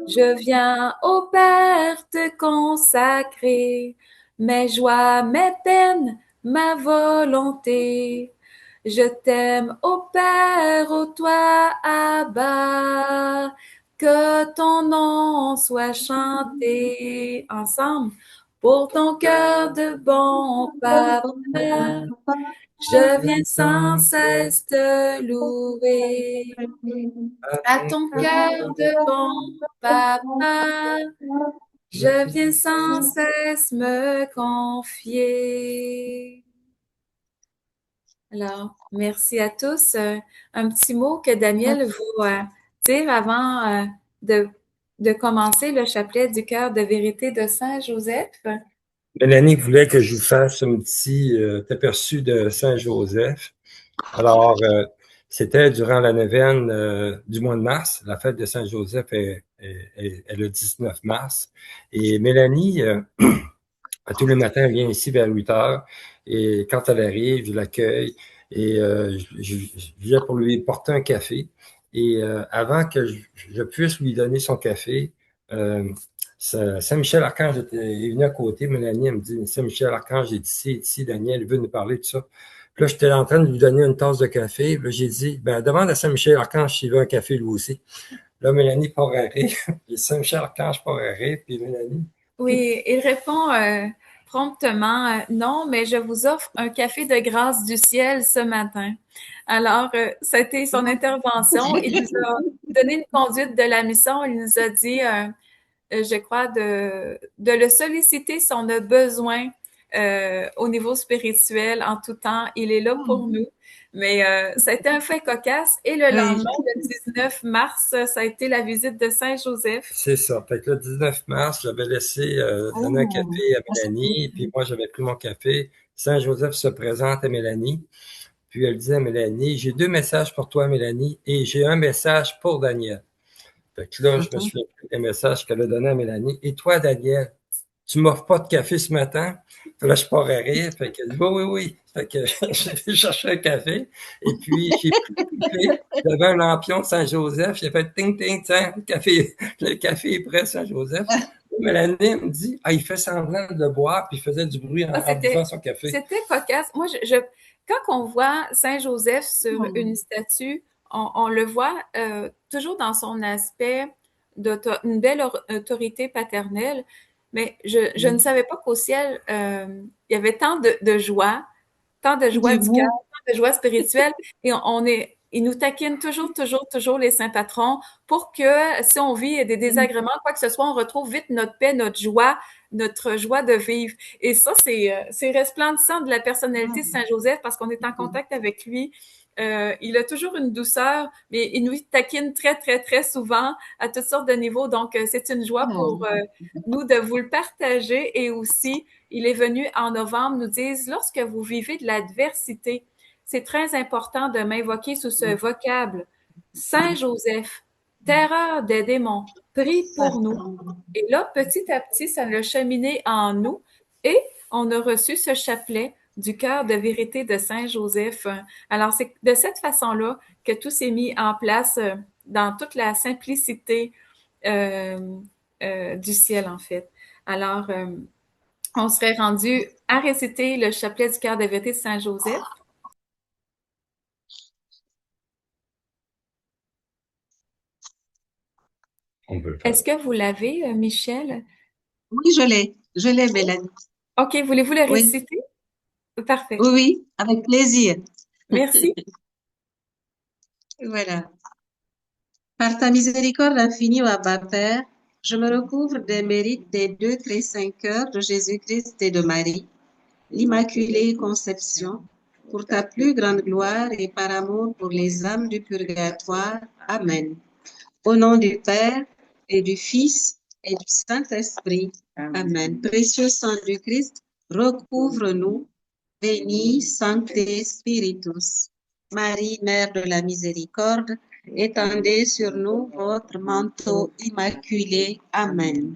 Je viens au Père te consacrer mes joies, mes peines, ma volonté. Je t'aime, ô Père, ô toi, Abba, que ton nom soit chanté ensemble pour ton cœur de bon papa. Je viens sans cesse te louer à ton cœur de bon papa. Je viens sans cesse me confier. Alors, merci à tous. Un petit mot que Daniel vous dire avant de commencer le chapelet du cœur de vérité de Saint Joseph. Mélanie voulait que je vous fasse un petit aperçu de Saint Joseph. Alors, c'était durant la neuvaine du mois de mars. La fête de Saint Joseph est le 19 mars. Et Mélanie, tous les matins, elle vient ici vers 8 heures. Et quand elle arrive, je l'accueille et je viens pour lui porter un café. Et avant que je puisse lui donner son café, Saint-Michel-Archange est venu à côté. Mélanie, elle me dit, Saint-Michel-Archange est ici, Daniel, il veut nous parler de ça. Puis là, j'étais en train de lui donner une tasse de café. Puis là, j'ai dit, ben, demande à Saint-Michel-Archange s'il veut un café lui aussi. Là, Mélanie part à rire. Puis Saint-Michel-Archange part à rire. Puis Mélanie. Oui, il répond promptement, non, mais je vous offre un café de grâce du ciel ce matin. Alors, ça a été son intervention. Il nous a donné une conduite de la mission. Il nous a dit, je crois, de le solliciter si on a besoin au niveau spirituel en tout temps. Il est là pour nous. Mais ça a été un fait cocasse. Et le lendemain, le 19 mars, ça a été la visite de Saint-Joseph. C'est ça. Fait que le 19 mars, j'avais laissé donner un café à Mélanie, puis moi, j'avais pris mon café. Saint-Joseph se présente à Mélanie, puis elle dit à Mélanie, j'ai 2 messages pour toi, Mélanie, et j'ai un message pour Daniel. Fait que là, je me suis fait les messages qu'elle a donné à Mélanie. Et toi, Daniel, tu m'offres pas de café ce matin? Puis là, je pars à rire. Fait qu'elle dit, oui. Fait que j'ai cherché un café. Et puis, j'ai pris le café. J'avais un lampion de Saint-Joseph. J'ai fait ting, tiens, le café est prêt, Saint-Joseph. Mélanie me dit, il fait semblant de le boire, puis il faisait du bruit en buvant son café. C'était cocasse. Moi, quand on voit Saint-Joseph sur une statue, on le voit toujours dans son aspect d'une belle autorité paternelle, mais je ne savais pas qu'au ciel, il y avait tant de joie du cœur, tant de joie spirituelle, et ils nous taquinent toujours les saints patrons pour que si on vit des désagréments, quoi que ce soit, on retrouve vite notre paix, notre joie de vivre. Et ça, c'est resplendissant de la personnalité de Saint-Joseph parce qu'on est en contact avec lui. Il a toujours une douceur, mais il nous taquine très souvent à toutes sortes de niveaux. Donc, c'est une joie pour nous de vous le partager. Et aussi, il est venu en novembre nous dire, lorsque vous vivez de l'adversité, c'est très important de m'invoquer sous ce vocable. Saint-Joseph, terreur des démons, prie pour nous. Et là, petit à petit, ça l'a cheminé en nous et on a reçu ce chapelet du cœur de vérité de Saint-Joseph. Alors, c'est de cette façon-là que tout s'est mis en place dans toute la simplicité du ciel, en fait. Alors, on serait rendu à réciter le chapelet du cœur de vérité de Saint-Joseph. Est-ce que vous l'avez, Michel? Oui, je l'ai, Mélanie. OK, voulez-vous le réciter? Oui. Parfait. Oui, avec plaisir. Merci. Voilà. Par ta miséricorde infinie, ô Abba Père, je me recouvre des mérites des 2 très saints cœurs de Jésus-Christ et de Marie, l'Immaculée Conception, pour ta plus grande gloire et par amour pour les âmes du purgatoire. Amen. Au nom du Père et du Fils et du Saint-Esprit. Amen. Précieux sang du Christ, recouvre-nous, bénis Sancte Spiritus. Marie, Mère de la Miséricorde, étendez sur nous votre manteau immaculé. Amen.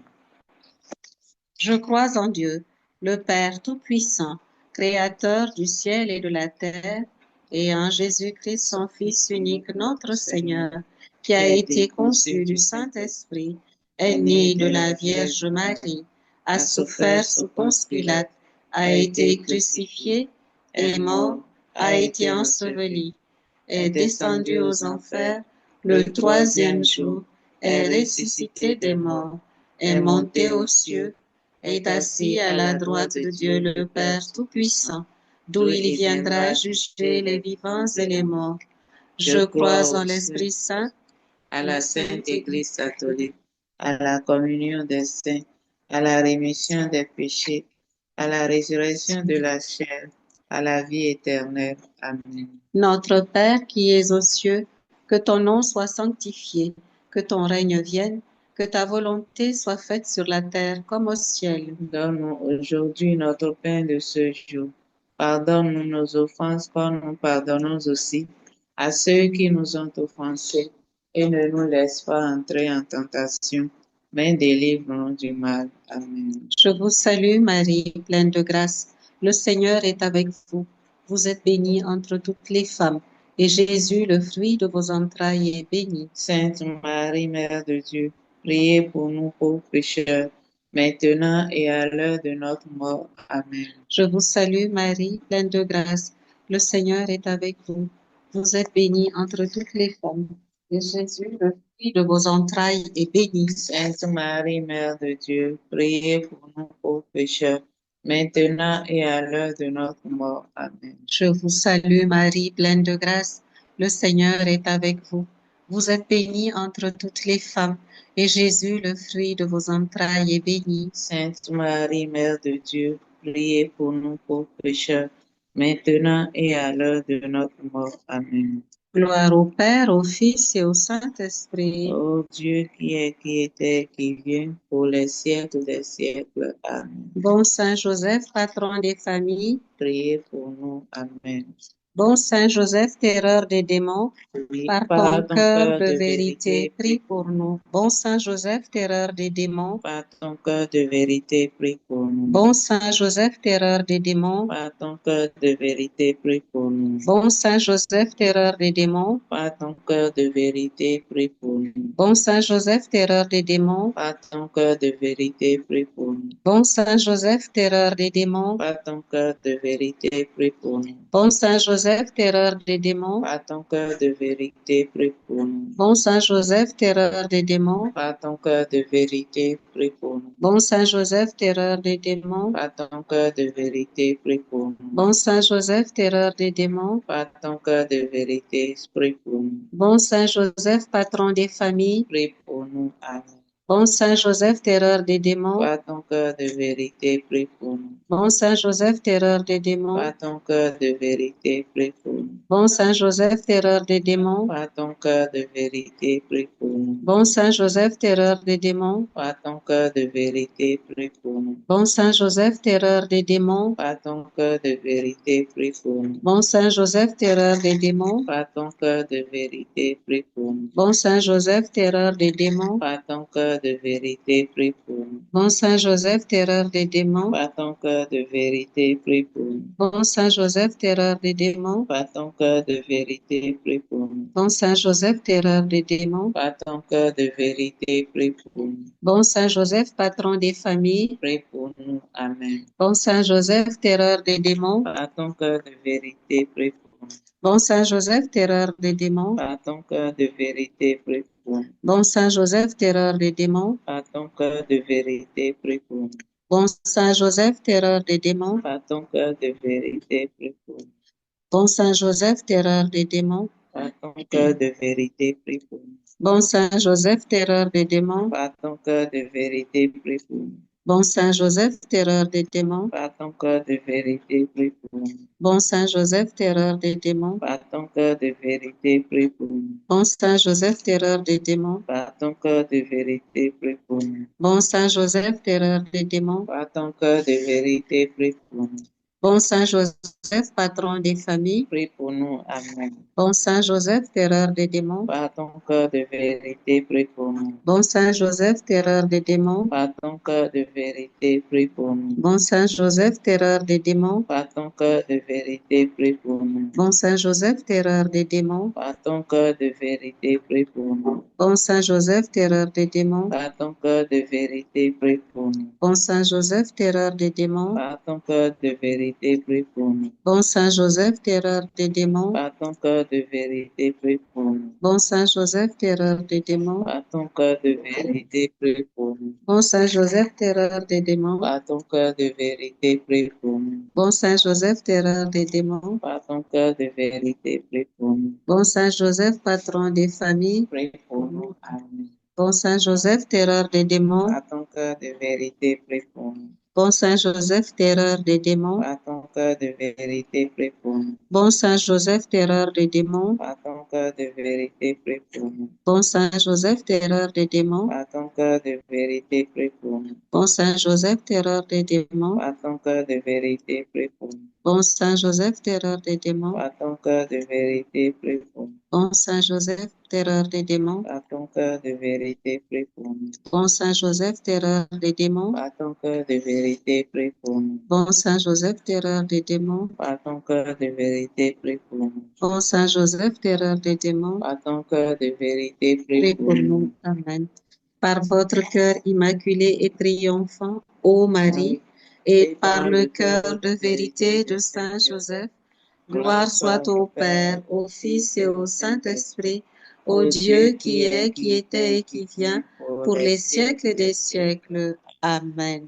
Je crois en Dieu, le Père Tout-Puissant, Créateur du ciel et de la terre, et en Jésus-Christ, son Fils unique, notre Seigneur, qui a été conçu du Saint-Esprit, est né de la Vierge Marie, a souffert sous Ponce Pilate, a été crucifié, est mort, a été enseveli, est descendu aux enfers, le troisième jour, est ressuscité des morts, est monté aux cieux, est assis à la droite de Dieu le Père Tout-Puissant, d'où il viendra juger les vivants et les morts. Je crois en l'Esprit Saint, à la Sainte Église catholique, à la communion des saints, à la rémission des péchés, à la résurrection de la chair, à la vie éternelle. Amen. Notre Père qui es aux cieux, que ton nom soit sanctifié, que ton règne vienne, que ta volonté soit faite sur la terre comme au ciel. Donne-nous aujourd'hui notre pain de ce jour. Pardonne-nous nos offenses comme nous pardonnons aussi à ceux qui nous ont offensés. Et ne nous laisse pas entrer en tentation, mais délivre-nous du mal. Amen. Je vous salue Marie, pleine de grâce. Le Seigneur est avec vous. Vous êtes bénie entre toutes les femmes, et Jésus, le fruit de vos entrailles, est béni. Sainte Marie, Mère de Dieu, priez pour nous pauvres pécheurs, maintenant et à l'heure de notre mort. Amen. Je vous salue Marie, pleine de grâce. Le Seigneur est avec vous. Vous êtes bénie entre toutes les femmes, et Jésus, le fruit de vos entrailles, est béni. Sainte Marie, Mère de Dieu, priez pour nous pauvres pécheurs, maintenant et à l'heure de notre mort. Amen. Je vous salue Marie, pleine de grâce. Le Seigneur est avec vous. Vous êtes bénie entre toutes les femmes, et Jésus, le fruit de vos entrailles, est béni. Sainte Marie, Mère de Dieu, priez pour nous pauvres pécheurs, maintenant et à l'heure de notre mort. Amen. Gloire au Père, au Fils et au Saint-Esprit. Ô Dieu qui est, qui était, qui vient, pour les siècles des siècles. Amen. Bon Saint Joseph, patron des familles, priez pour nous. Amen. Bon Saint Joseph, terreur des démons, par ton cœur de vérité, prie pour nous. Bon Saint Joseph, terreur des démons, par ton cœur de vérité, prie pour nous. Bon Saint Joseph, terreur des démons, par ton cœur de vérité, prie pour nous. Bon Saint Joseph, terreur des démons, par ton cœur de vérité, prie pour nous. Bon Saint Joseph, terreur des démons, par ton cœur de vérité, prie pour nous. Bon Saint Joseph, terreur des démons, par ton cœur de vérité, prie pour nous. Bon Saint Joseph, terreur des démons, par ton cœur de vérité, prie pour nous. Bon Saint Joseph, terreur des démons, par ton cœur de vérité, prie pour nous. Bon Saint Joseph, terreur des démons, par ton cœur de vérité, prie pour nous. Bon Saint Joseph, terreur des démons, par ton cœur de vérité, prie pour nous. Bon Saint Joseph, patron des familles, prie pour nous. Amen. Bon Saint Joseph, terreur des démons, par ton cœur de vérité, prie pour nous. Bon Saint Joseph, terreur des démons, par ton cœur de vérité, prie pour nous. Bon Saint Joseph, terreur des démons, par ton cœur de vérité, prie pour nous. Bon Saint Joseph, terreur des démons, par ton cœur de vérité, prie pour nous. Bon Saint Joseph, terreur des démons, par ton cœur de vérité, prie pour nous. Bon Saint Joseph, terreur des démons, par ton cœur de vérité, prie pour nous. Bon Saint Joseph, terreur des démons, par ton cœur de vérité, prie pour nous. Bon Saint Joseph, terreur des démons, par ton cœur de vérité, prie pour nous. Bon Saint Joseph, terreur des démons, par ton cœur de vérité, prie pour nous. Bon Saint Joseph, terreur des démons, par ton cœur de vérité, prie pour nous. Bon Saint Joseph, patron des familles, prie pour nous. Amen. Bon Saint Joseph, terreur des démons, par ton cœur de vérité, prie pour nous. Bon Saint Joseph, terreur des démons, par ton cœur de vérité, prie pour nous. Bon Saint Joseph, terreur des démons, par ton cœur de vérité, prie pour nous. Bon Saint Joseph, terreur des démons, par ton cœur de vérité, prie pour nous. Bon Saint Joseph, terreur des démons, par ton cœur de vérité, prie pour nous. Bon Saint Joseph, terreur des démons, par ton cœur de vérité, prie pour nous. Bon Saint Joseph, terreur des démons, par ton cœur de vérité, prie pour nous. Bon Saint Joseph, terreur des démons, par ton cœur de vérité, prie pour nous. Bon Saint Joseph, terreur des démons, par ton cœur de vérité, prie pour nous. Bon Saint Joseph, terreur des démons, par ton cœur de vérité, prie pour nous. Bon Saint Joseph, patron des familles, prie pour nous. Amen. Bon Saint Joseph, terreur des démons, par ton cœur de vérité, prie pour nous. Bon Saint Joseph, terreur des démons, par ton cœur de vérité, prie pour nous. Bon Saint Joseph, terreur des démons, par ton cœur de vérité, prie pour nous. Bon Saint Joseph, terreur des démons, par ton cœur de vérité, prie pour nous. Bon Saint Joseph, terreur des démons, par ton cœur de vérité, prie pour nous. Bon Saint Joseph, terreur des démons, par ton cœur de vérité, vérité, prie pour nous. Bon Saint Joseph, terreur des démons. Par ton cœur de vérité, prie pour nous. Bon Saint Joseph, terreur des démons. Par ton cœur de vérité, prie pour nous. Bon Saint Joseph, terreur des démons. Par ton cœur de vérité, prie pour nous. Bon Saint Joseph, terreur des démons. Par ton cœur de vérité, prie pour nous. Bon Saint Joseph, patron des familles. Prie pour nous. Amen. Bon Saint Joseph, terreur des démons. Par ton cœur de vérité, prie pour nous. Bon Saint Joseph, terreur des démons. Par ton cœur de vérité, prie pour nous. Bon Saint Joseph, terreur des démons. Par ton cœur de vérité, prie pour nous. Bon Saint Joseph, terreur des démons. Par ton cœur de vérité, prie pour nous. Bon Saint Joseph, terreur des démons. Par ton cœur de vérité, prie pour nous. Bon Saint Joseph, terreur des démons. Par ton cœur de vérité, prie pour nous. Bon Saint Joseph, terreur des démons. Par ton cœur de vérité, prie pour nous. Bon Saint Joseph, terreur des démons. Par ton cœur de vérité, prie pour nous. Bon Saint Joseph, terreur des démons. Par ton cœur de vérité, prie pour nous. Bon Saint Joseph, terreur des démons. Par ton cœur de vérité, Prie prie pour nous. Amen. Par votre cœur immaculé et triomphant, ô Marie, et par le cœur de vérité de Saint Joseph, gloire soit au Père, au Fils et au Saint-Esprit, au Dieu qui est, qui était et qui vient, pour les siècles des siècles. Amen.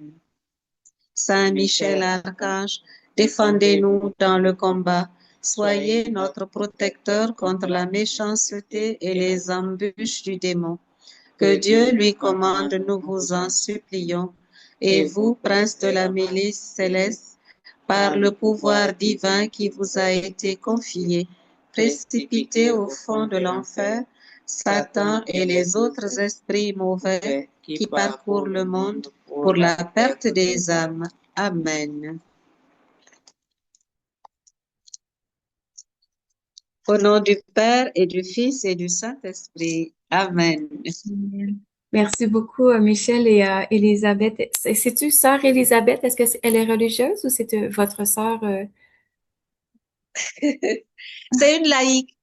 Saint Michel Archange, défendez-nous dans le combat. Soyez notre protecteur contre la méchanceté et les embûches du démon. Que Dieu lui commande, nous vous en supplions. Et vous, prince de la milice céleste, par le pouvoir divin qui vous a été confié, précipitez au fond de l'enfer Satan et les autres esprits mauvais qui parcourent le monde pour la perte des âmes. Amen. Au nom du Père et du Fils et du Saint-Esprit. Amen. Merci beaucoup, Michel et Elisabeth. C'est-tu sœur Elisabeth? Est-ce qu'elle est religieuse ou c'est votre sœur? C'est une laïque.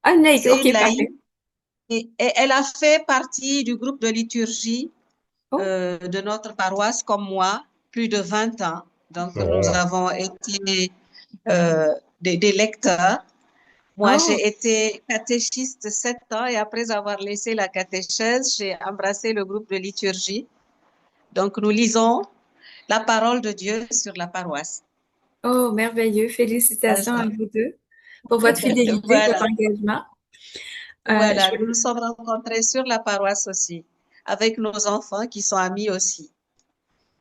Ah, une laïque, C'est ok, une parfait. laïque. Et elle a fait partie du groupe de liturgie de notre paroisse, comme moi, plus de 20 ans. Donc, nous avons été des lecteurs. Moi, j'ai été catéchiste 7 ans et après avoir laissé la catéchèse, j'ai embrassé le groupe de liturgie. Donc, nous lisons la parole de Dieu sur la paroisse. Oh, merveilleux. Félicitations à vous deux pour votre fidélité, votre engagement. Voilà, nous nous sommes rencontrés sur la paroisse aussi, avec nos enfants qui sont amis aussi.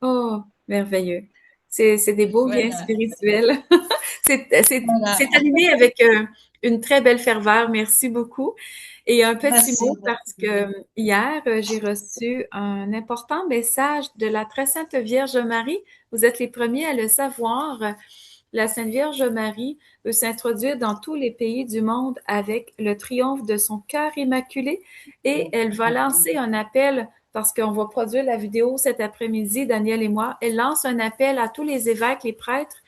Oh, merveilleux. C'est des beaux liens spirituels. C'est animé avec une très belle ferveur. Merci beaucoup. Et un petit mot parce que hier, j'ai reçu un important message de la Très Sainte Vierge Marie. Vous êtes les premiers à le savoir. La Sainte Vierge Marie veut s'introduire dans tous les pays du monde avec le triomphe de son cœur immaculé et elle va lancer un appel parce qu'on va produire la vidéo cet après-midi, Daniel et moi. Elle lance un appel à tous les évêques, les prêtres,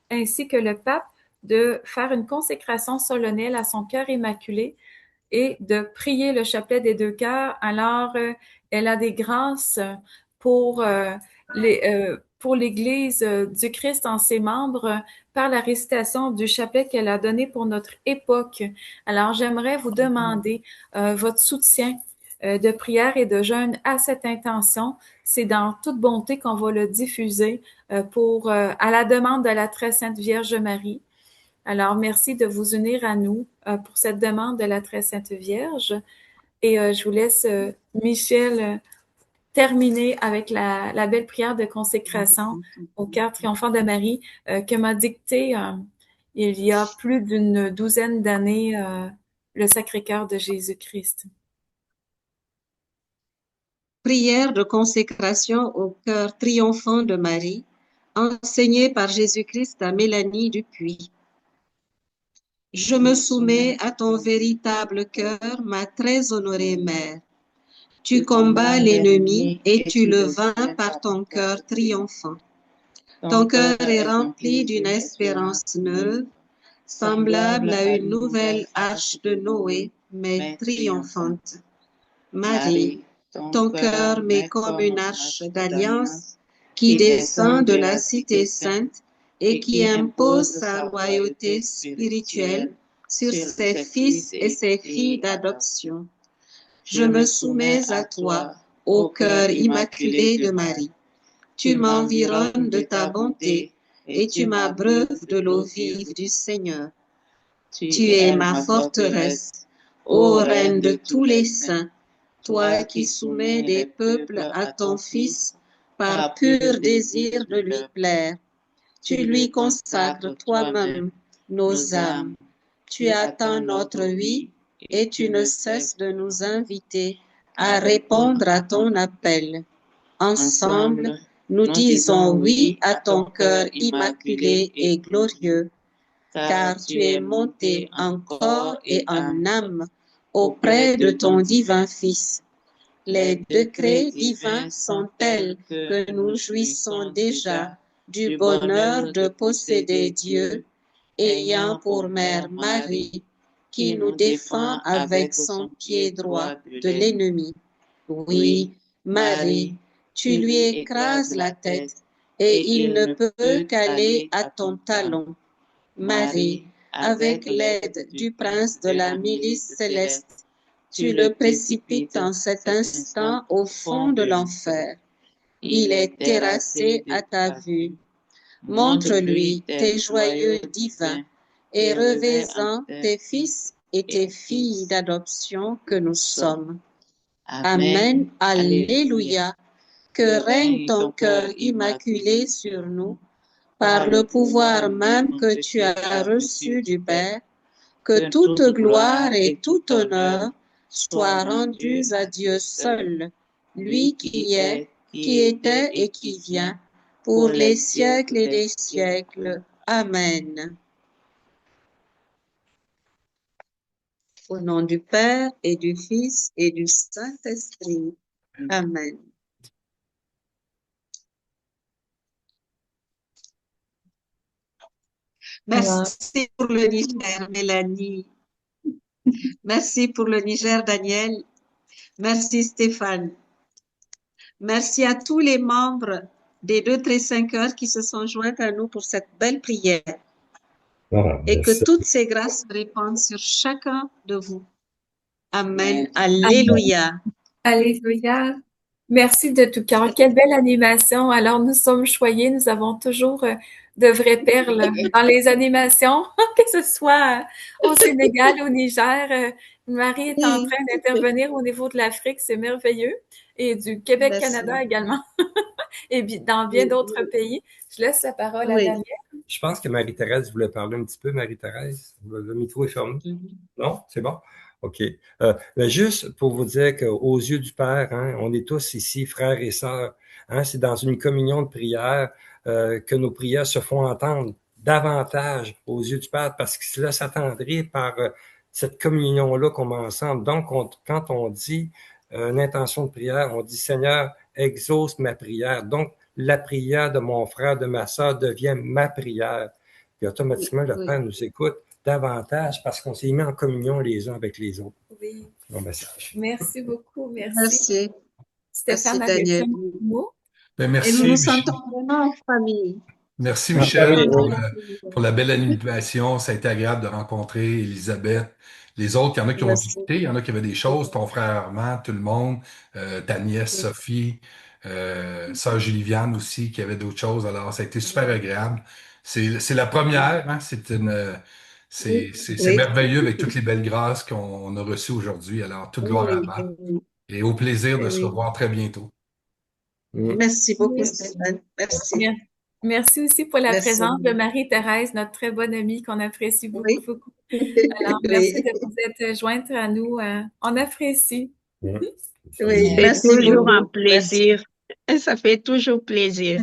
ainsi que le pape de faire une consécration solennelle à son cœur immaculé et de prier le chapelet des deux cœurs. Alors, elle a des grâces pour l'Église du Christ en ses membres par la récitation du chapelet qu'elle a donné pour notre époque. Alors, j'aimerais vous demander votre soutien de prière et de jeûne à cette intention. C'est dans toute bonté qu'on va le diffuser à la demande de la Très Sainte Vierge Marie. Alors, merci de vous unir à nous pour cette demande de la Très Sainte Vierge. Et je vous laisse, Michel, terminer avec la belle prière de consécration au cœur triomphant de Marie que m'a dictée il y a plus d'une douzaine d'années le Sacré-Cœur de Jésus-Christ. Prière de consécration au cœur triomphant de Marie, enseignée par Jésus-Christ à Mélanie Dupuis. Je me soumets à ton véritable cœur, ma très honorée mère. Tu combats l'ennemi et tu le vaincs par ton cœur triomphant. Ton cœur est rempli d'une espérance neuve, semblable à une nouvelle arche de Noé, mais triomphante. Marie, ton cœur m'est comme une arche d'alliance qui descend de la cité sainte et qui impose sa royauté spirituelle sur ses fils et ses filles d'adoption. Je me soumets à toi, ô cœur immaculé de Marie. Tu m'environnes de ta bonté et tu m'abreuves de l'eau vive du Seigneur. Tu es ma forteresse, ô Reine de tous les saints, toi qui soumets des peuples à ton Fils par pur désir de lui plaire. Tu lui consacres toi-même nos âmes. Tu attends notre oui et tu ne cesses de nous inviter à répondre à ton appel. Ensemble, nous disons oui à ton cœur immaculé et glorieux, car tu es monté en corps et en âme auprès de ton divin Fils. Les décrets divins sont tels que nous jouissons déjà du bonheur de posséder Dieu, ayant pour mère Marie, qui nous défend avec son pied droit de l'ennemi. Oui, Marie, tu lui écrases la tête, et il ne peut qu'aller à ton talon. Marie, avec l'aide du prince de la milice céleste, tu le précipites en cet instant au fond de l'enfer. Il est terrassé à ta vue. Montre-lui tes joyeux divins et revêts-en tes fils et tes filles d'adoption que nous sommes. Amen, Alléluia. Que règne ton cœur immaculé sur nous, par le pouvoir même que tu as reçu du Père, que toute gloire et tout honneur soient rendus à Dieu seul, lui qui est, qui était et qui vient, pour les siècles et des siècles. Amen. Au nom du Père et du Fils et du Saint-Esprit. Amen. Merci pour le Niger, Mélanie. Merci pour le Niger, Daniel. Merci, Stéphane. Merci à tous les membres des 2 très 5 heures qui se sont joints à nous pour cette belle prière. Et que toutes ces grâces répandent sur chacun de vous. Amen. Alléluia. Alléluia. Merci de tout cœur. Quelle belle animation. Alors, nous sommes choyés. Nous avons toujours de vraies perles dans les animations, que ce soit au Sénégal, au Niger. Marie est en train d'intervenir au niveau de l'Afrique. C'est merveilleux. Et du Québec, Canada également. Et dans bien d'autres pays. Je laisse la parole à Daniel. Je pense que Marie-Thérèse voulait parler un petit peu. Marie-Thérèse, le micro est fermé. Non? C'est bon? OK. Mais juste pour vous dire qu'aux yeux du Père, hein, on est tous ici, frères et sœurs. Hein, c'est dans une communion de prière que nos prières se font entendre davantage aux yeux du Père, parce qu'il se laisse attendrir par cette communion-là qu'on met ensemble. Donc, quand on dit une intention de prière, on dit « Seigneur, exauce ma prière ». Donc, la prière de mon frère, de ma sœur devient ma prière. Puis automatiquement, le Père nous écoute davantage parce qu'on s'est mis en communion les uns avec les autres. Oui. Bon message. Merci beaucoup. Merci. Stéphane, merci, Daniel. Merci, et nous nous Michel. sentons vraiment en famille. Merci, Michel, pour la belle animation. Ça a été agréable de rencontrer Elisabeth. Les autres, il y en a qui ont quitté, il y en a qui avaient des choses. Ton frère Armand, tout le monde, ta nièce Sophie, sœur Juliviane aussi, qui avait d'autres choses. Alors, ça a été super agréable. C'est la première, hein? C'est merveilleux avec toutes les belles grâces qu'on a reçues aujourd'hui. Alors, toute gloire à Dieu. Et au plaisir de se revoir très bientôt. Merci beaucoup, Stéphane. Merci. Merci aussi pour la présence de Marie-Thérèse, notre très bonne amie qu'on apprécie beaucoup. beaucoup. Alors, merci de vous être jointe à nous. On apprécie. C'est toujours un plaisir. Merci. Ça fait toujours plaisir.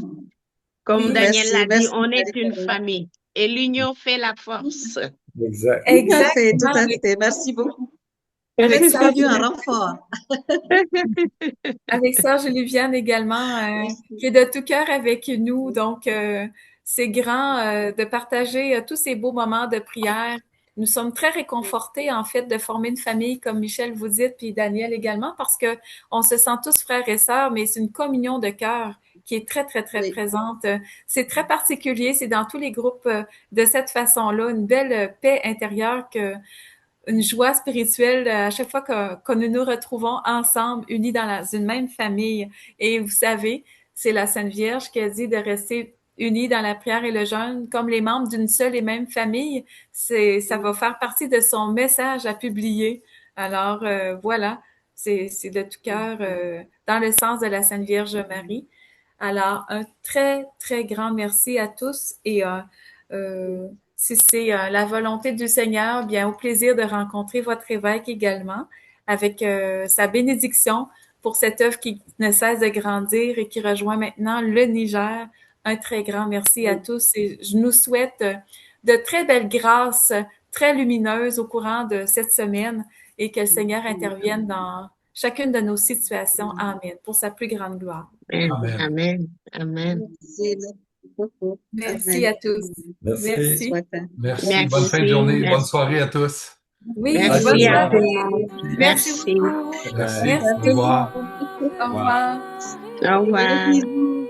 Comme Daniel l'a dit, on est une famille et l'union fait la force. Exact. Tout à fait. Merci beaucoup. Avec ça, Dieu un renfort. Avec Sœur Juliviane également, qui est de tout cœur avec nous. Donc, c'est grand de partager tous ces beaux moments de prière. Nous sommes très réconfortés, en fait, de former une famille, comme Michel vous dit, puis Daniel également, parce que on se sent tous frères et sœurs, mais c'est une communion de cœur. qui est très, très, très Oui. présente. C'est très particulier, c'est dans tous les groupes de cette façon-là, une belle paix intérieure une joie spirituelle à chaque fois que nous nous retrouvons ensemble, unis dans une même famille. Et vous savez, c'est la Sainte Vierge qui a dit de rester unis dans la prière et le jeûne comme les membres d'une seule et même famille. Ça va faire partie de son message à publier. Alors voilà, c'est de tout cœur dans le sens de la Sainte Vierge Marie. Alors un très très grand merci à tous et si c'est la volonté du Seigneur, bien au plaisir de rencontrer votre évêque également avec sa bénédiction pour cette œuvre qui ne cesse de grandir et qui rejoint maintenant le Niger. Un très grand merci à tous et je nous souhaite de très belles grâces, très lumineuses au courant de cette semaine et que le Seigneur intervienne dans chacune de nos situations. Amen. Pour sa plus grande gloire. Amen. Amen. Amen. Merci beaucoup. Merci à tous. Merci. Merci. Merci. Bonne fin de journée. Merci. Bonne soirée à tous. Oui, Merci bonne à soirée. tous. Merci Merci. beaucoup. Merci. Merci. Au revoir. Au revoir. Au revoir. Bisous.